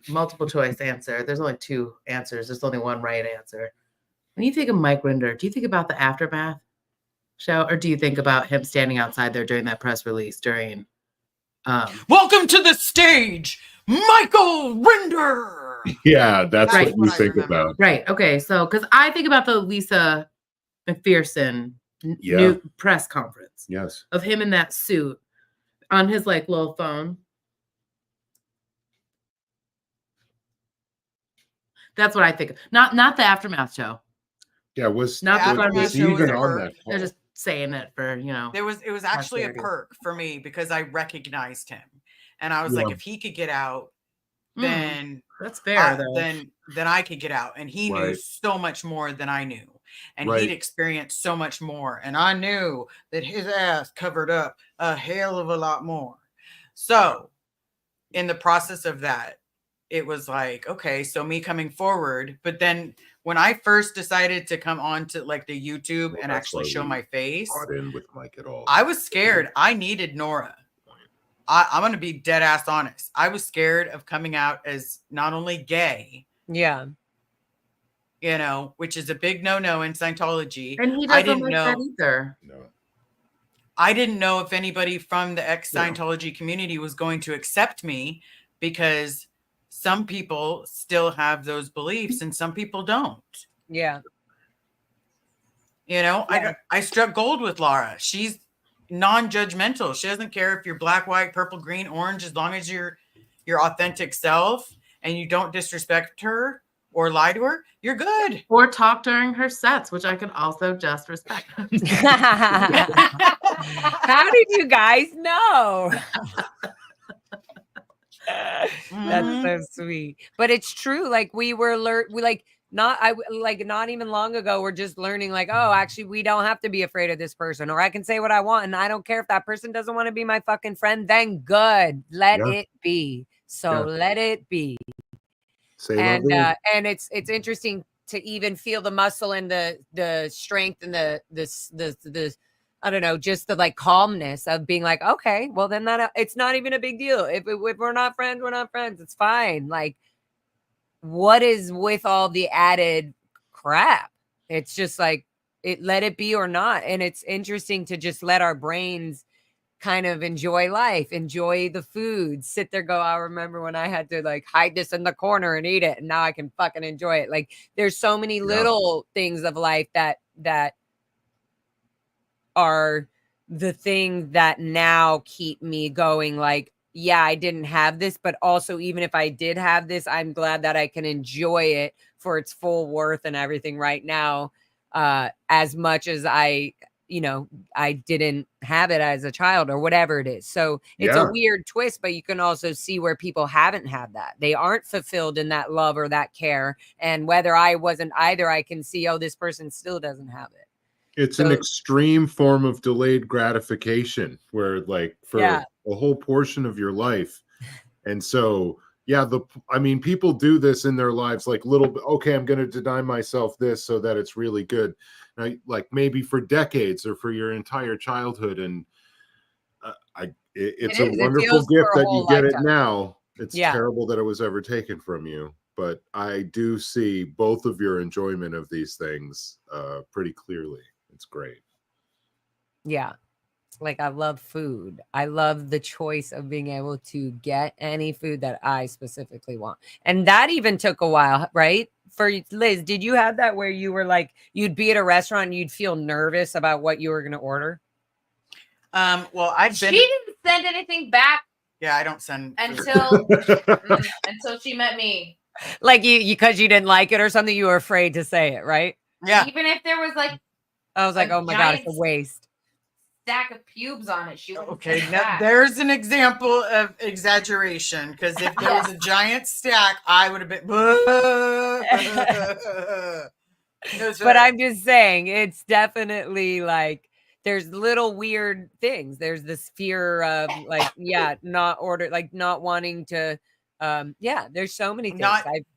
multiple choice answer. There's only two answers. There's only one right answer. When you think of Mike Rinder, do you think about the Aftermath show, or do you think about him standing outside there during that press release during? Welcome to the stage, Michael Rinder. Yeah, that's Right. what you think about. Right. Okay. So, because I think about the Lisa McPherson new press conference. Yes. Of him in that suit on his like little phone. That's what I think. Not the Aftermath show. Yeah, was Not the the Aftermath was show he was even a on perk. that call? They're just saying it for, you know. It was actually a posterity. perk for me because I recognized him, and I was like, if he could get out, then That's fair though. then I could get out. And he knew Right. so much more than I knew, and Right. he'd experienced so much more, and I knew that his ass covered up a hell of a lot more. So in the process of that, it was like, okay, so me coming forward, but then when I first decided to come on to like the YouTube and that's actually why show we my face, Not in with Mike at all. I was scared. I needed Nora. I'm going to be dead ass honest. I was scared of coming out as not only gay, Yeah. you know, which is a big no-no in Scientology. And he I doesn't didn't like know. that either. No. I didn't know if anybody from the ex-Scientology community was going to accept me, because some people still have those beliefs and some people don't. Yeah. You know, Yeah. I struck gold with Laura. She's non-judgmental. She doesn't care if you're black, white, purple, green, orange, as long as you're your authentic self and you don't disrespect her or lie to her, you're good. Or talk during her sets, which I can also just respect. How did you guys know? That's so sweet. But it's true. Like we were not even long ago, we're just learning like, oh, actually we don't have to be afraid of this person, or I can say what I want and I don't care if that person doesn't want to be my fucking friend, then good. Let it be. So let it be. And it's interesting to even feel the muscle and the strength and the I don't know, just the like calmness of being like, okay, well then it's not even a big deal. If we're not friends, we're not friends. It's fine. Like, what is with all the added crap? It's just like let it be or not. And it's interesting to just let our brains kind of enjoy life, enjoy the food, sit there, go, I remember when I had to like hide this in the corner and eat it, and now I can fucking enjoy it. Like there's so many little things of life that are the thing that now keep me going. Like, yeah, I didn't have this, but also even if I did have this, I'm glad that I can enjoy it for its full worth and everything right now, as much as I didn't have it as a child or whatever it is. So it's a weird twist, but you can also see where people haven't had that. They aren't fulfilled in that love or that care. And whether I wasn't either, I can see, oh, this person still doesn't have it. It's an extreme form of delayed gratification where like for a whole portion of your life. And so, people do this in their lives, like okay, I'm going to deny myself this so that it's really good. Like maybe for decades or for your entire childhood. And it's a wonderful gift that you get it now. It's terrible that it was ever taken from you. But I do see both of your enjoyment of these things pretty clearly. It's great. Yeah. like I love food. I love the choice of being able to get any food that I specifically want. And that even took a while, right? For Liz, did you have that where you were like, you'd be at a restaurant and you'd feel nervous about what you were going to order? Well, I've She been. didn't send anything back Yeah, I don't send food. until she met me. Like you because you didn't like it or something, you were afraid to say it, right? Yeah. Even if there was like I was like, a oh my God, it's a giant waste. stack of pubes on it, she wouldn't Okay, send it now back. there's an example of exaggeration, because if there was a giant stack, I would have been. But I'm just saying, it's definitely like there's little weird things. There's this fear of like, yeah, not order, like not wanting to. Yeah, there's so many things.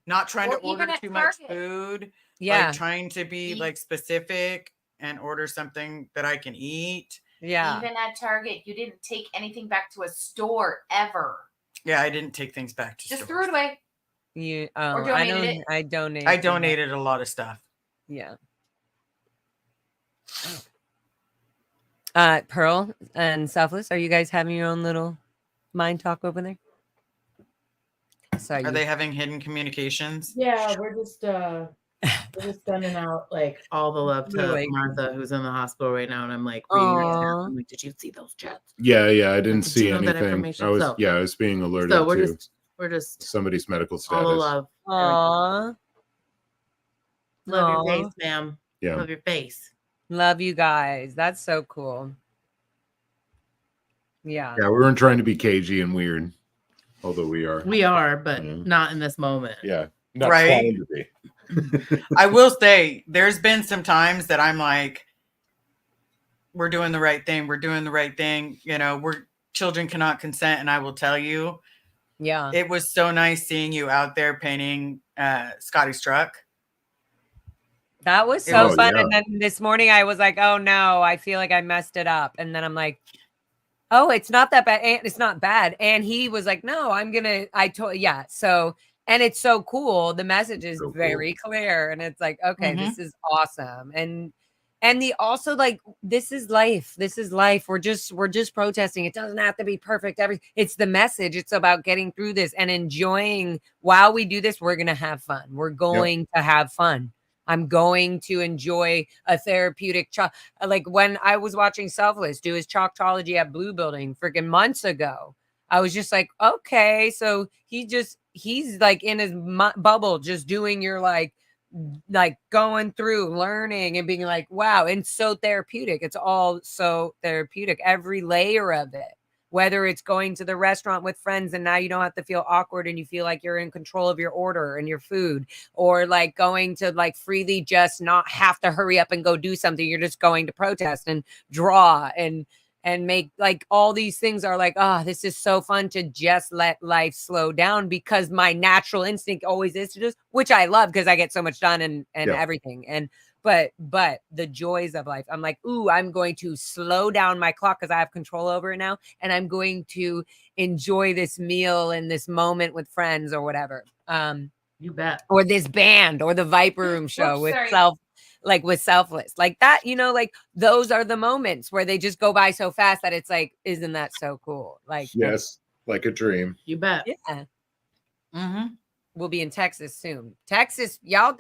Not trying to Or even order at too much Target. food. Yeah, Like trying to be like specific and order something that I can eat. yeah. Even at Target, you didn't take anything back to a store ever. Yeah, I didn't take things back to Just stores. threw it away. You Or I donated don't. it. I donated. I donated a lot of stuff. Yeah. Pearl and Selfless, are you guys having your own little mind talk over there? So Are they having hidden communications? Yeah, we're just sending out like all the love to Like- Martha, who's in the hospital right now, and I'm like reading it. Aw. I'm like, did you see those chats? Yeah, I didn't Did see you know that anything. information? I was So- I was being alerted So we're to just somebody's medical all the status. love. Aw. Love Aw. your face, ma'am. Yeah. Love your face. Love you guys. That's so cool. Yeah. Yeah, we weren't trying to be cagey and weird, although we are. We are, but Yeah. not in this moment. Yeah, not Right? trying to be. I will say there's been some times that I'm like, we're doing the right thing. We're doing the right thing. You know, children cannot consent. And I will tell you, Yeah. it was so nice seeing you out there painting Scotty's truck. That was so Oh, fun. yeah. And then this morning I was like, oh no, I feel like I messed it up. And then I'm like, oh, it's not that bad. And it's not bad. And he was like, no, yeah. So, and it's so cool. The message is So cool. very clear. And it's like, okay, Mhm. this is awesome. And the also like, this is life. This is life. We're just protesting. It doesn't have to be perfect. It's the message. It's about getting through this and enjoying while we do this. We're going to have fun. We're going to have fun. I'm going to enjoy a therapeutic like when I was watching Selfless do his chalktology at Blue Building freaking months ago. I was just like, okay, so he's like in his bubble, just doing your like going through learning and being like, wow, and so therapeutic. It's all so therapeutic, every layer of it. Whether it's going to the restaurant with friends and now you don't have to feel awkward and you feel like you're in control of your order and your food, or like going to like freely just not have to hurry up and go do something. You're just going to protest and draw and make like all these things are like, oh, this is so fun to just let life slow down, because my natural instinct always is to just, which I love because I get so much done and everything. And but the joys of life, I'm like, ooh, I'm going to slow down my clock because I have control over it now. And I'm going to enjoy this meal and this moment with friends or whatever. You bet. Or this band or the Viper Room show with Selfless, like that, you know, like those are the moments where they just go by so fast that it's like, isn't that so cool? Like, Yes, like a dream. You bet. yeah. Mm-hmm. We'll be in Texas soon. Texas, y'all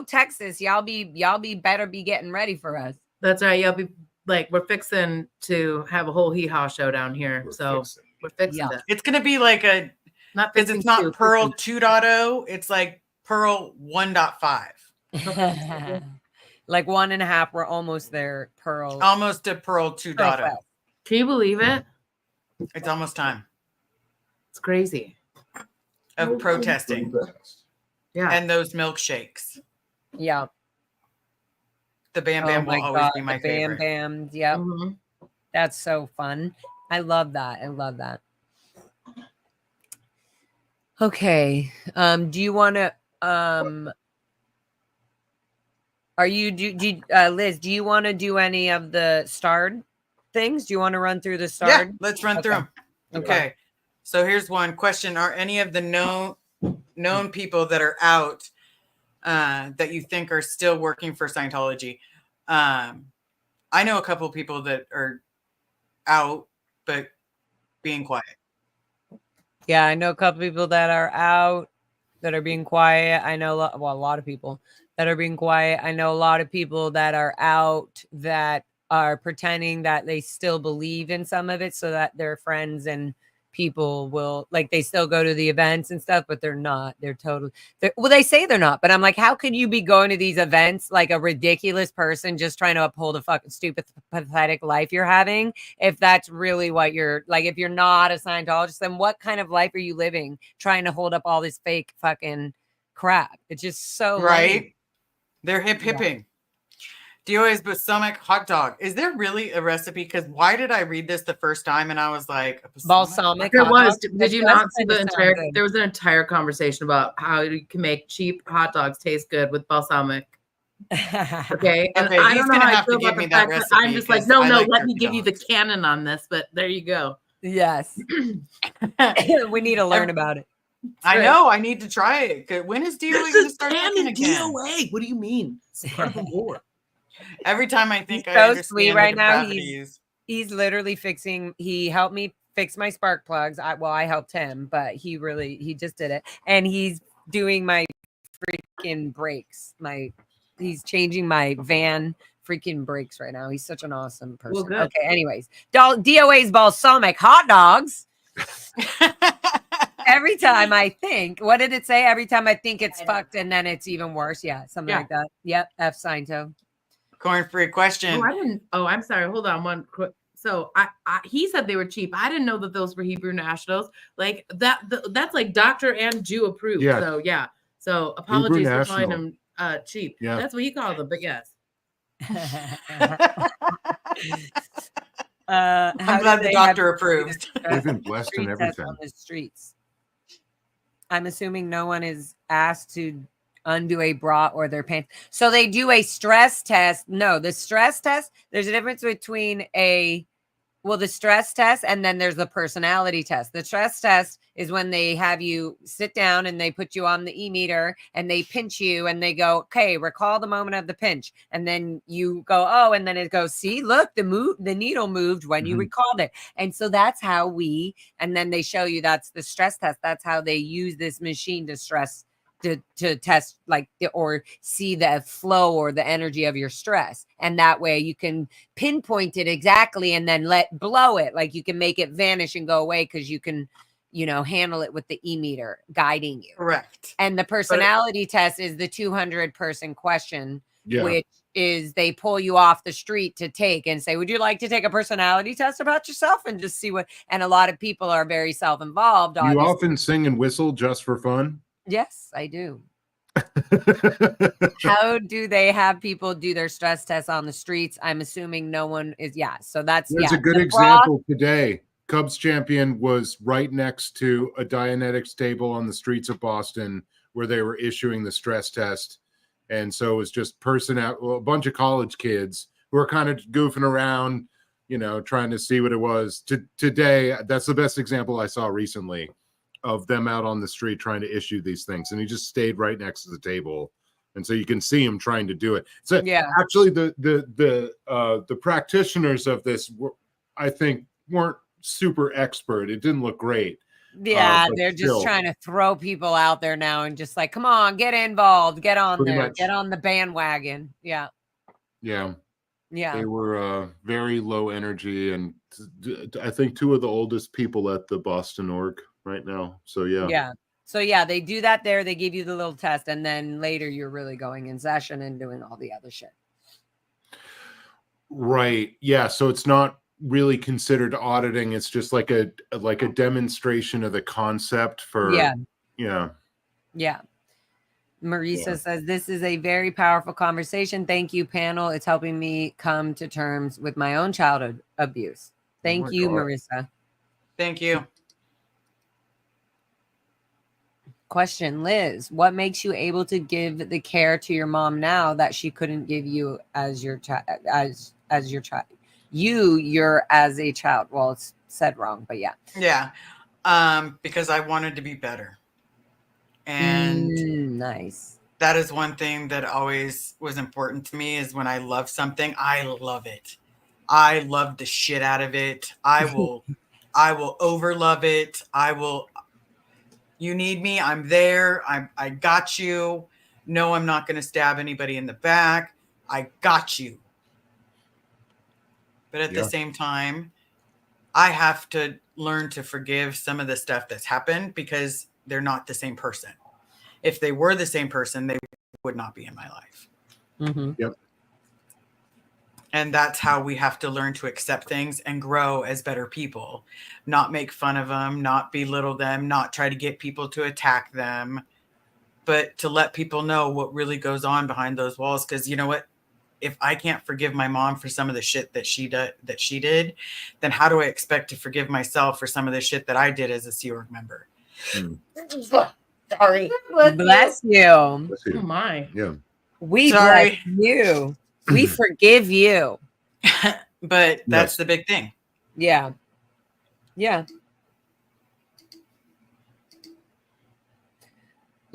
Texas, y'all be better be getting ready for us. That's right. You'll be like, we're fixing to have a whole hee-haw show down here. We're fixing it. It's going to be like Not because fixing it's not to, Pearl fixing 2.0. It's like Pearl 1.5. Like 1.5. We're almost there. Pearl. Almost to Pearl 2.0. Pearl. Can you believe it? It's almost time It's crazy. of protesting Yeah. and those milkshakes. Yeah. The Bam Bam will always be my the favorite. Bam Bam. Yep. Mhm. That's so fun. I love that. Okay. Do you want to Liz, do you want to do any of the starred things? Do you want to run through the starred? Yeah, let's run through them. Okay. So here's one question. Are any of the known people that are out that you think are still working for Scientology? I know a couple of people that are out, but being quiet. Yeah, I know a couple people that are out that are being quiet. I know a lot of people that are being quiet. I know a lot of people that are out that are pretending that they still believe in some of it so that their friends and people will, like, they still go to the events and stuff, but they're not. Well, they say they're not, but I'm like, how can you be going to these events like a ridiculous person just trying to uphold a fucking stupid, pathetic life you're having? If that's really what you're like, if you're not a Scientologist, then what kind of life are you living trying to hold up all this fake fucking crap? It's just so Right? lame. They're hipping. DOA's balsamic hot dog. Is there really a recipe? Because why did I read this the first time and I was like, Balsamic There hot was. dog? Did you That not does see kinda the sound entire? good. There was an entire conversation about how you can make cheap hot dogs taste good with balsamic. Okay, and Okay, I he's don't know gonna how I have to feel give about me the that fact that I'm recipe just like, 'cause no, I no, like let me turkey give you the dogs. canon on this. But there you go. Yes. We need to learn about it. I right. know. I need to try it. 'Cause when is DOA This going to is start canon cooking again? DOA. What do you mean? Spread the lore. Every time I think He's I so sweet understand right the now. depravities. He's literally fixing. He helped me fix my spark plugs. I helped him, but he just did it, and he's doing my freaking brakes. He's changing my van freaking brakes right now. He's such an awesome person. Well, good. Okay, anyways, DOA's balsamic hot dogs. Every time I think, what did it say? Every time I think it's fucked, and then it's even worse. Yeah, something like that. Yep, F Sciento. Corn-free question. Oh, I didn't. Oh, I'm sorry. Hold on one quick. So he said they were cheap. I didn't know that those were Hebrew nationals. Like that's like doctor and Jew approved. Yeah. So yeah. So apologies for calling National. them cheap. Yeah. That's what he called them. But yes. I'm glad the doctor approved. They've been blessed in Street test everything. on the streets. I'm assuming no one is asked to undo a bra or their pants. So they do a stress test. No, the stress test, there's a difference between the stress test and then there's the personality test. The stress test is when they have you sit down and they put you on the e-meter and they pinch you and they go, okay, recall the moment of the pinch. And then you go, oh, and then it goes, see, look, the needle moved when you recalled it. And so that's how and then they show you that's the stress test. That's how they use this machine to stress to test or see the flow or the energy of your stress. And that way you can pinpoint it exactly and then blow it. Like you can make it vanish and go away because you can, handle it with the e-meter guiding you. Correct. And the personality test is the 200-person question, which is they pull you off the street to take and say, would you like to take a personality test about yourself and just see what, and a lot of people are very self-involved. You often sing and whistle just for fun? Yes, I do. How do they have people do their stress tests on the streets? I'm assuming no one is. Yeah. So There's a good example today. Cubs champion was right next to a Dianetics table on the streets of Boston where they were issuing the stress test. And so it was just a bunch of college kids who were kind of goofing around, trying to see what it was. Today, that's the best example I saw recently of them out on the street trying to issue these things. And he just stayed right next to the table. And so you can see him trying to do it. So actually the practitioners of this I think weren't super expert. It didn't look great. Yeah, they're just trying to throw people out there now and just like, come on, get involved, get on there, get on the bandwagon. Yeah. Yeah. Yeah. They were very low energy, and I think two of the oldest people at the Boston org right now. So yeah, they do that there. They give you the little test, and then later you're really going in session and doing all the other shit. Right. Yeah. So it's not really considered auditing. It's just like a demonstration of the concept for Yeah. Marisa says, this is a very powerful conversation. Thank you, panel. It's helping me come to terms with my own childhood abuse. Thank you, Marisa. Thank you. Question, Liz, what makes you able to give the care to your mom now that she couldn't give you as your child, as your child? You're as a child. Well, it's said wrong, but yeah. Yeah. Because I wanted to be better. And nice. That is one thing that always was important to me is when I love something, I love it. I love the shit out of it. I will over love it. You need me, I'm there. I got you. No, I'm not going to stab anybody in the back. I got you. But at the same time, I have to learn to forgive some of the stuff that's happened because they're not the same person. If they were the same person, they would not be in my life. Mm-hmm. Yep. And that's how we have to learn to accept things and grow as better people. Not make fun of them, not belittle them, not try to get people to attack them, but to let people know what really goes on behind those walls. Because you know what? If I can't forgive my mom for some of the shit that she did, then how do I expect to forgive myself for some of the shit that I did as a Sea Org member? Sorry. Bless you. Oh my. Yeah. We Sorry. bless you. We forgive you. But that's Yes. the big thing. Yeah. Yeah.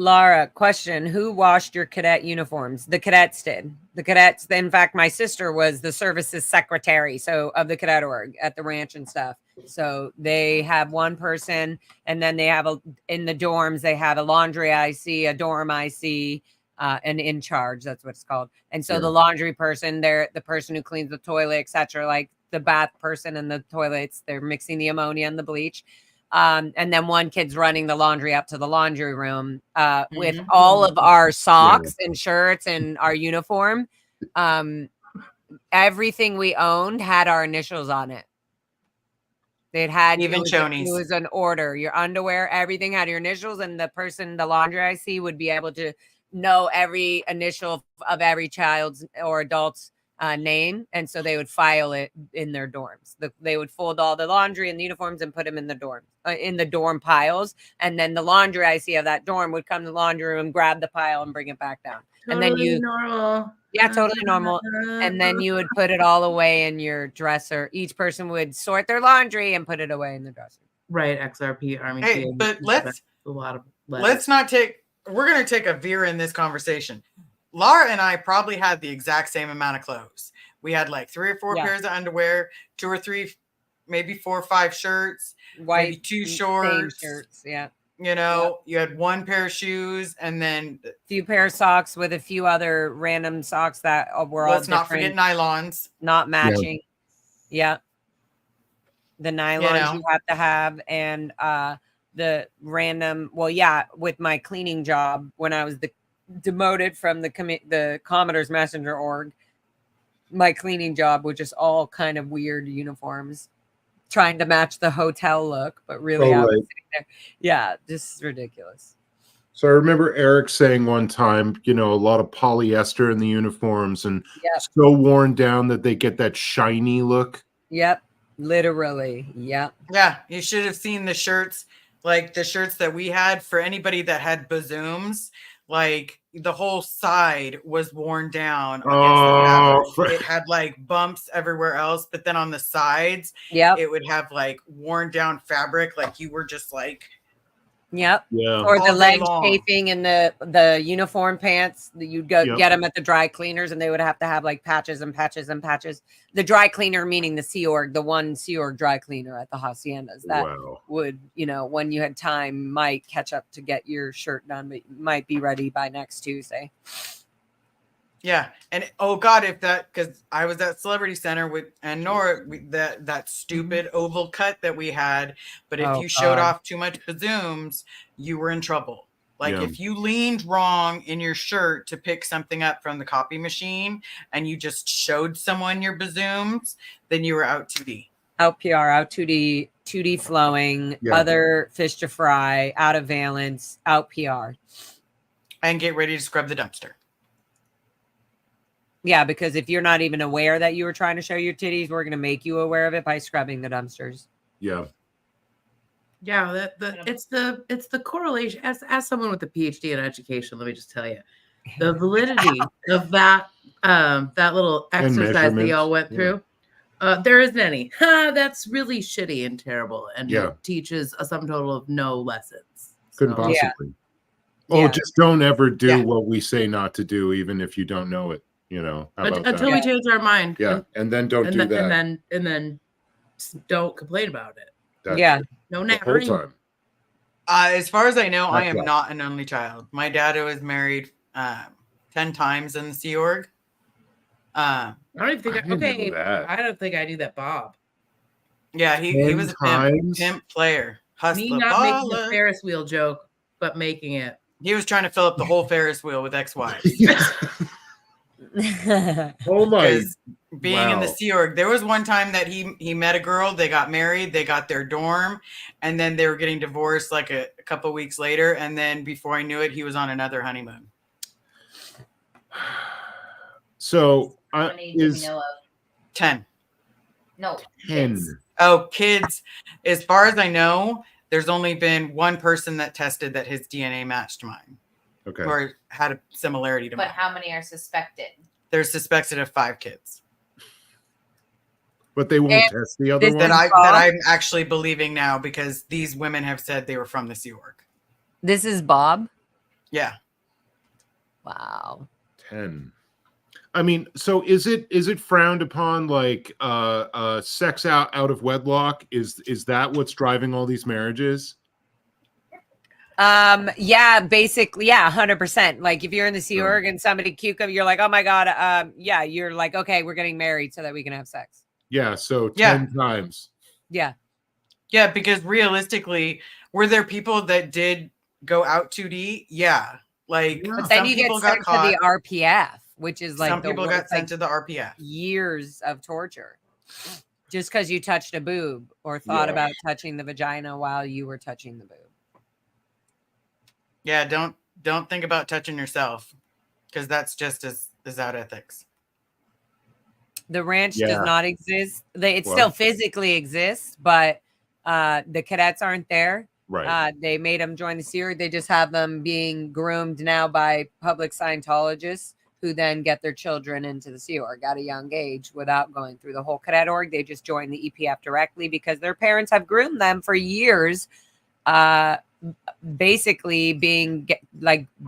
Laura, question. Who washed your cadet uniforms? The cadets did. The cadets, in fact, my sister was the services secretary, so of the cadet org at the ranch and stuff. So they have one person, and then they have in the dorms, they have a laundry IC, a dorm IC, an in charge, that's what it's called. And so the laundry person, they're the person who cleans the toilet, etc. Like the bath person and the toilets, they're mixing the ammonia and the bleach. And then one kid's running the laundry up to the laundry room with all of our socks and shirts and our uniform. Everything we owned had our initials on it. It had Even chonies. It was an order. Your underwear, everything had your initials, and the person, the laundry IC, would be able to know every initial of every child's or adult's name, and so they would file it in their dorms. They would fold all the laundry and the uniforms and put them in the dorm, in the dorm piles, and then the laundry IC of that dorm would come to the laundry room, grab the pile, and bring it back down. Totally and then you normal. Yeah, totally normal. And then you would put it all away in your dresser. Each person would sort their laundry and put it away in the dresser. Right, XRP Army. Hey, TA, but a lot of let's not take. We're going to take a veer in this conversation. Laura and I probably had the exact same amount of clothes. We had like 3 or 4 pairs of underwear, 2 or 3, maybe 4 or 5 shirts, white, maybe 2 shorts. Shirts, yeah. You know, you had 1 pair of shoes and then a few pair of socks with a few other random socks that were all let's not forget nylons, not matching. Yeah. The nylons you have to have, and the random. Well, yeah, with my cleaning job when I was demoted from the Commodore's Messenger org, my cleaning job was just all kind of weird uniforms, trying to match the hotel look, but really, I was sitting there. Yeah, just ridiculous. So I remember Eric saying one time, you know, a lot of polyester in the uniforms and so worn down that they get that shiny look. Yep, literally. Yep. Yeah, you should have seen the shirts, like the shirts that we had for anybody that had bazooms. Like the whole side was worn down. It had like bumps everywhere else, but then on the sides, it would have like worn down fabric, like you were just like, or the leg chafing in the uniform pants. You'd go get them at the dry cleaners, and they would have to have like patches and patches and patches. The dry cleaner, meaning the Sea Org, the one Sea Org dry cleaner at the haciendas that would, you know, when you had time, might catch up to get your shirt done, but might be ready by next Tuesday. Yeah, and oh god, if that, because I was at Celebrity Center with and Nora, that stupid oval cut that we had, but if you showed off too much bazooms, you were in trouble. Like if you leaned wrong in your shirt to pick something up from the copy machine and you just showed someone your bazooms, then you were out 2D. Out PR, out 2D, 2D flowing, other fish to fry, out of valence, out PR. And get ready to scrub the dumpster. Yeah, because if you're not even aware that you were trying to show your titties, we're going to make you aware of it by scrubbing the dumpsters. Yeah. Yeah, it's the correlation. As someone with a PhD in education, let me just tell you, the validity of that little exercise that y'all went through. There isn't any. That's really shitty and terrible, and it teaches a sum total of no lessons. Couldn't possibly. Oh, just don't ever do what we say not to do, even if you don't know it. You know, how about Until that? we change our mind. Yeah, and then don't do that. And then just don't complain about it. That's Yeah. No the whole nattering. time. As far as I know, I That's am right. not an only child. My dad was married 10 times in the Sea Org. I don't even think I didn't know that. I don't think I knew that, Bob. Yeah, he 10 was a times? pimp player, Me hustler, not making a baller. Ferris wheel joke, but making it. He was trying to fill up the whole Ferris wheel with ex-wives. Oh my! Because being in the Wow. Sea Org, there was one time that he met a girl, they got married, they got their dorm, and then they were getting divorced like a couple weeks later, and then before I knew it, he was on another honeymoon. So How many do we is know of? 10. No. 10. kids. Oh, kids. As far as I know, there's only been one person that tested that his DNA matched mine Okay. or had a similarity to But mine. how many are suspected? They're suspected of 5 kids But they won't And test the other this- one. that I'm actually believing now because these women have said they were from the Sea Org. This is Bob. Yeah. Wow. 10. I mean, so is it frowned upon, like sex out of wedlock? Is that what's driving all these marriages? Yeah, basically, yeah, 100%. Like if you're in the Sea Sure. Org and somebody cucumber, you're like, oh my God, yeah, you're like, okay, we're getting married so that we can have sex. Yeah, so Yeah. 10 times. Yeah. Yeah, because realistically, were there people that did go out 2D? Yeah. Like Yeah. But then some you get people got sent to caught. the RPF, which is like Some people worst, got sent like, to the RPF. years of torture. Just because you touched a boob or thought Yeah. about touching the vagina while you were touching the boob. Yeah, don't think about touching yourself because that's just as out ethics. The ranch Yeah. does not exist. It What? still physically exists, but the cadets aren't there. Right. They made them join the Sea Org. They just have them being groomed now by public Scientologists who then get their children into the Sea Org at a young age without going through the whole cadet org. They just join the EPF directly because their parents have groomed them for years, basically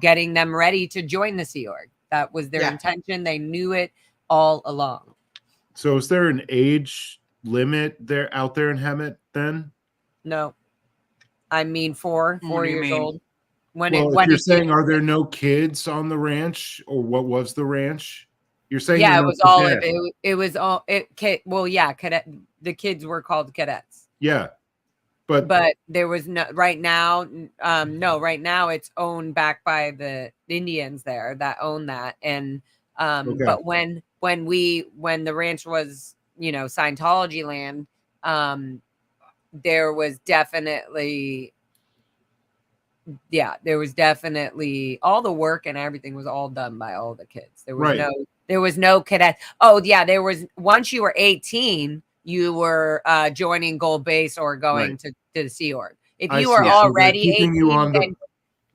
getting them ready to join the Sea Org. That was their Yeah. intention. They knew it all along. So is there an age limit out there in Hemet then? No, I mean 4 What do you years mean? old. When Well, when if you're it saying, did- are there no kids on the ranch, or what was the ranch? You're saying yeah, they're it not was all cadet. it was all it. Well, yeah, cadet. The kids were called cadets, Yeah, but there was no right now. No, right now it's owned back by the Indians there that own that, and Okay. but when the ranch was Scientology land, there was definitely. Yeah, there was definitely all the work and everything was all done by all the kids. There was no cadet. Oh yeah, there was once you were 18, you were joining Gold Base or going to the Sea Org. If I you were see. So they're already keeping 18, you on the- then,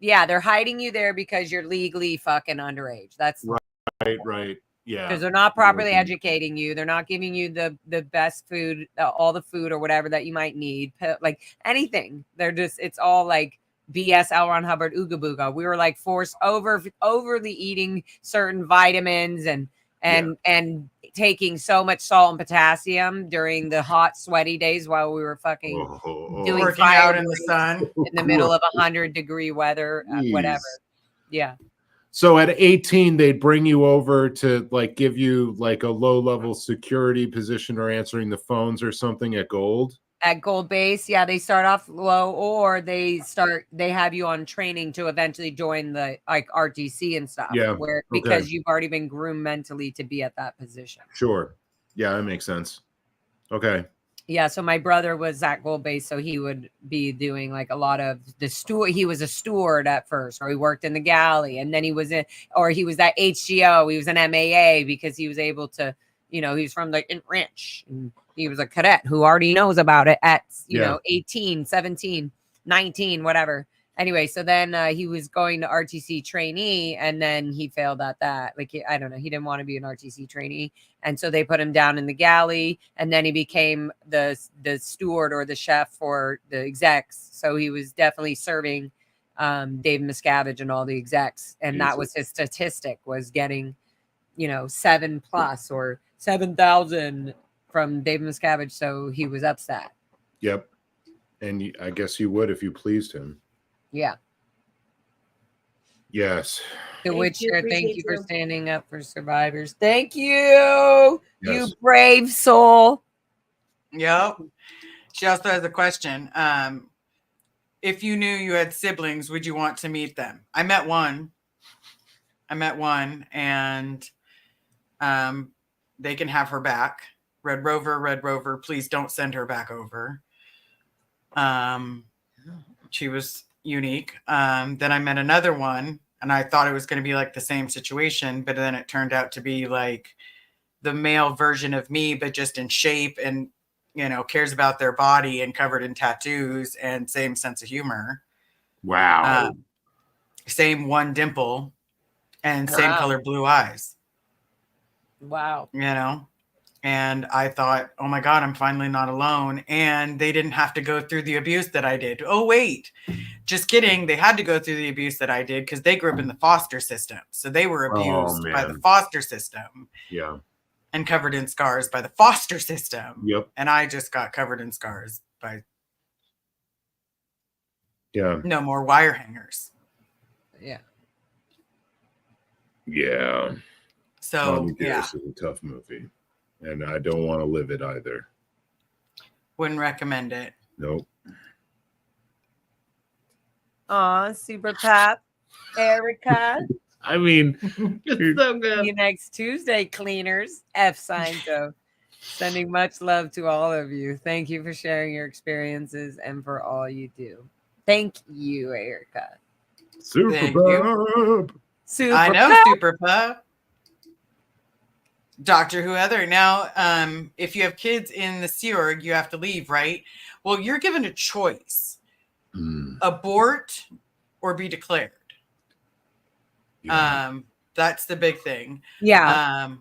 yeah, they're hiding you there because you're legally fucking underage. That's right, yeah. because they're not properly Okay. educating you. They're not giving you the best food, all the food or whatever that you might need, like anything. It's all like BS L. Ron Hubbard Ooga Booga. We were like forced overly eating certain vitamins and taking so much salt and potassium during the hot, sweaty days while we were fucking doing Working fire out in the drills sun. in the middle of 100-degree weather, whatever. Jeez. Yeah. So at 18, they'd bring you over to like give you like a low-level security position or answering the phones or something at Gold. At Gold Base, yeah, they start off low, or they have you on training to eventually join the like RTC and stuff. Yeah, Because you've already been groomed mentally to be at that position. Sure. Yeah, that makes sense. Okay. Yeah, so my brother was at Gold Base, so he would be doing like a lot of the steward. He was a steward at first, or he worked in the galley, and then he was at HGO. He was an MAA because he was able to, he's from the ranch. And he was a cadet who already knows about it at, 18, 17, 19, whatever. Anyway, so then he was going to RTC trainee, and then he failed at that. Like, I don't know. He didn't want to be an RTC trainee. And so they put him down in the galley, and then he became the steward or the chef for the execs. So he was definitely serving Dave Miscavige and all the execs. And that was his statistic, was getting 7+ or 7,000 from David Miscavige. So he was upset. Yep. And I guess you would if you pleased him. Yeah. Yes. The Thank Witcher, you, thank appreciate you for you. standing up for survivors. Thank you, you Yes. brave soul. Yep. She also has a question. If you knew you had siblings, would you want to meet them? I met one, and they can have her back. Red Rover, please don't send her back over. She was unique. Then I met another one, and I thought it was going to be like the same situation, but then it turned out to be like the male version of me, but just in shape and, cares about their body and covered in tattoos and same sense of humor. Wow. Same one dimple and same Wow. color blue eyes, Wow. And I thought, oh my God, I'm finally not alone. And they didn't have to go through the abuse that I did. Oh, wait, just kidding. They had to go through the abuse that I did because they grew up in the foster system. So they were abused by the man. foster system. Yeah. And covered in scars by the foster system. Yep. And I just got covered in scars by no more wire hangers. Yeah. Yeah. So, This is a tough movie. And I don't want to live it either. Wouldn't recommend it. Nope. Aw, super pop. Erica. I mean, It's so good. See you next Tuesday, cleaners. F Sciento. Sending much love to all of you. Thank you for sharing your experiences and for all you do. Thank you, Erica. super Thank you. Bob. Super I know, pop. Super Pup. Doctor Who Heather. Now, if you have kids in the Sea Org, you have to leave, right? Well, you're given a choice. Abort or be declared. Yeah. That's the big thing. Yeah.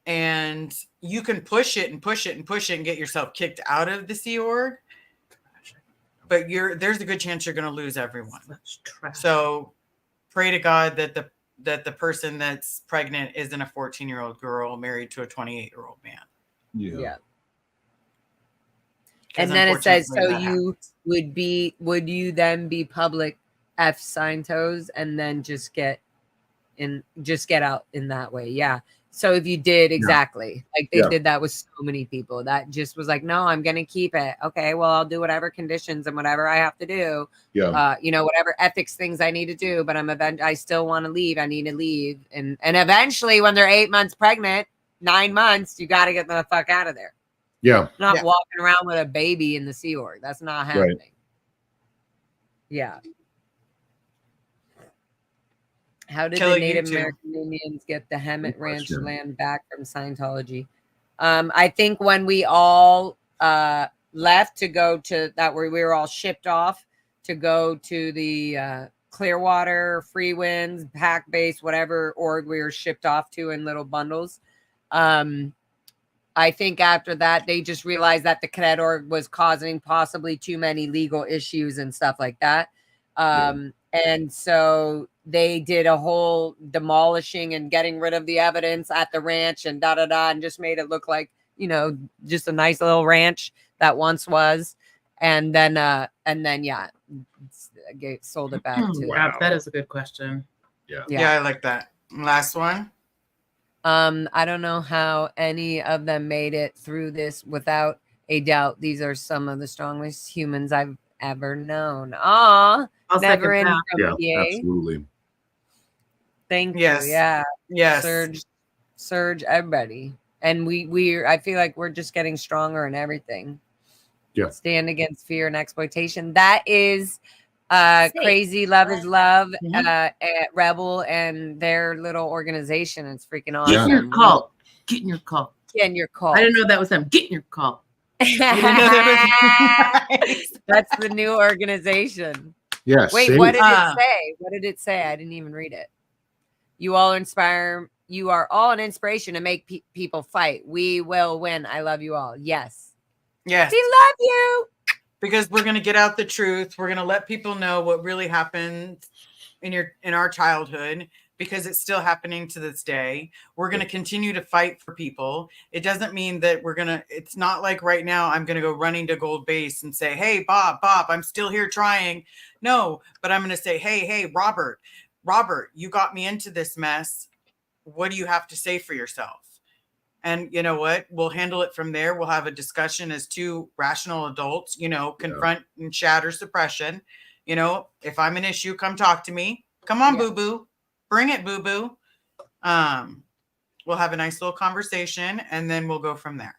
And you can push it and push it and push it and get yourself kicked out of the Sea Org. But there's a good chance you're going to lose everyone. So pray to God that the person that's pregnant isn't a 14-year-old girl married to a 28-year-old man. Yeah. 'Cause And then it says, so unfortunately, that you happens. would you then be public F Scientos and then just get out in that way? Yeah. So if you did exactly like they did that with so many people that just was like, no, I'm going to keep it. Okay, well, I'll do whatever conditions and whatever I have to do. Yeah. Whatever ethics things I need to do, but I still want to leave. I need to leave. And eventually when they're 8 months pregnant, 9 months, you got to get the fuck out of there. Yeah. Not walking around with a baby in the Sea Org. That's not happening. Right. Yeah. How did Kelly, the you Native too. American Indians get the Hemet Good Ranch question. land back from Scientology? I think when we all left to go to that, where we were all shipped off to go to the Clearwater, Free Winds, Pack Base, whatever org we were shipped off to in little bundles. I think after that, they just realized that the cadet org was causing possibly too many legal issues and stuff like that. And so they did a whole demolishing and getting rid of the evidence at the ranch and and just made it look like, just a nice little ranch that once was. And then sold it back to. Wow, that is a good question. Yeah, I like that. Last one. I don't know how any of them made it through this without a doubt. These are some of the strongest humans I've ever known. Aw, I'll never second in that. from Yeah. PA. Absolutely. Thank Yes. you. Yeah. Yes. Surge, everybody. And I feel like we're just getting stronger in everything. Yeah. Stand against fear and exploitation. That is Safe. Crazy Love is Love, Mhm. at Rebel and their little organization. It's freaking awesome. Get in your cult. Get in your cult. Get in your cult. I didn't know that was them. Get in your cult. You didn't know that was- That's the new organization. Yeah. Wait, safe. what did it say? What did it say? I didn't even read it. You all inspire. You are all an inspiration to make people fight. We will win. I love you all. Yes. Yes. We love you. Because we're going to get out the truth. We're going to let people know what really happened in our childhood, because it's still happening to this day. We're going to continue to fight for people. It doesn't mean that it's not like right now I'm going to go running to Gold Base and say, hey, Bob, I'm still here trying. No, but I'm going to say, hey, Robert, you got me into this mess. What do you have to say for yourself? And you know what? We'll handle it from there. We'll have a discussion as two rational adults, confront and shatter suppression. If I'm an issue, come talk to me. Come on, boo-boo. Bring it, boo-boo. We'll have a nice little conversation, and then we'll go from there.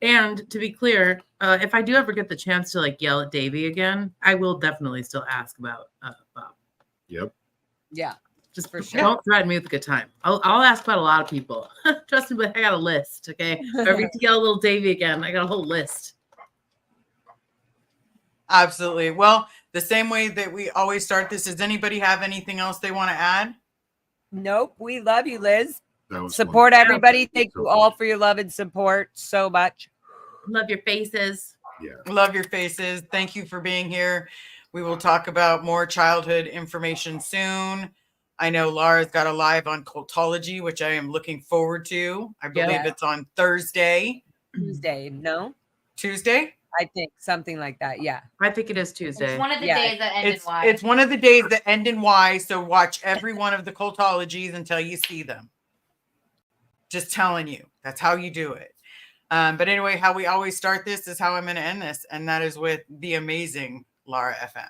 And to be clear, if I do ever get the chance to yell at Davey again, I will definitely still ask about Bob. Yep. Yeah. Just for sure. Don't threaten me with a good time. I'll ask about a lot of people. Trust me, but I got a list. Okay. If I ever get to yell a little Davey again, I got a whole list. Absolutely. Well, the same way that we always start this, does anybody have anything else they want to add? Nope. We love you, Liz. wonderful. Support everybody. Thank you all for your love and support so much. Love your faces. Yeah. Love your faces. Thank you for being here. We will talk about more childhood information soon. I know Laura's got a live on cultology, which I am looking forward to. I believe it's on Thursday. Tuesday, no? Tuesday? I think something like that. Yeah. I think it is Tuesday. It's one of the days that end in Y. It's one of the days that end in Y. So watch every one of the cultologies until you see them. Just telling you. That's how you do it. But anyway, how we always start this is how I'm going to end this. And that is with the amazing Laura FM.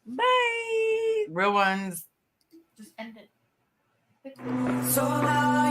Bye. Real ones. Just end it. So now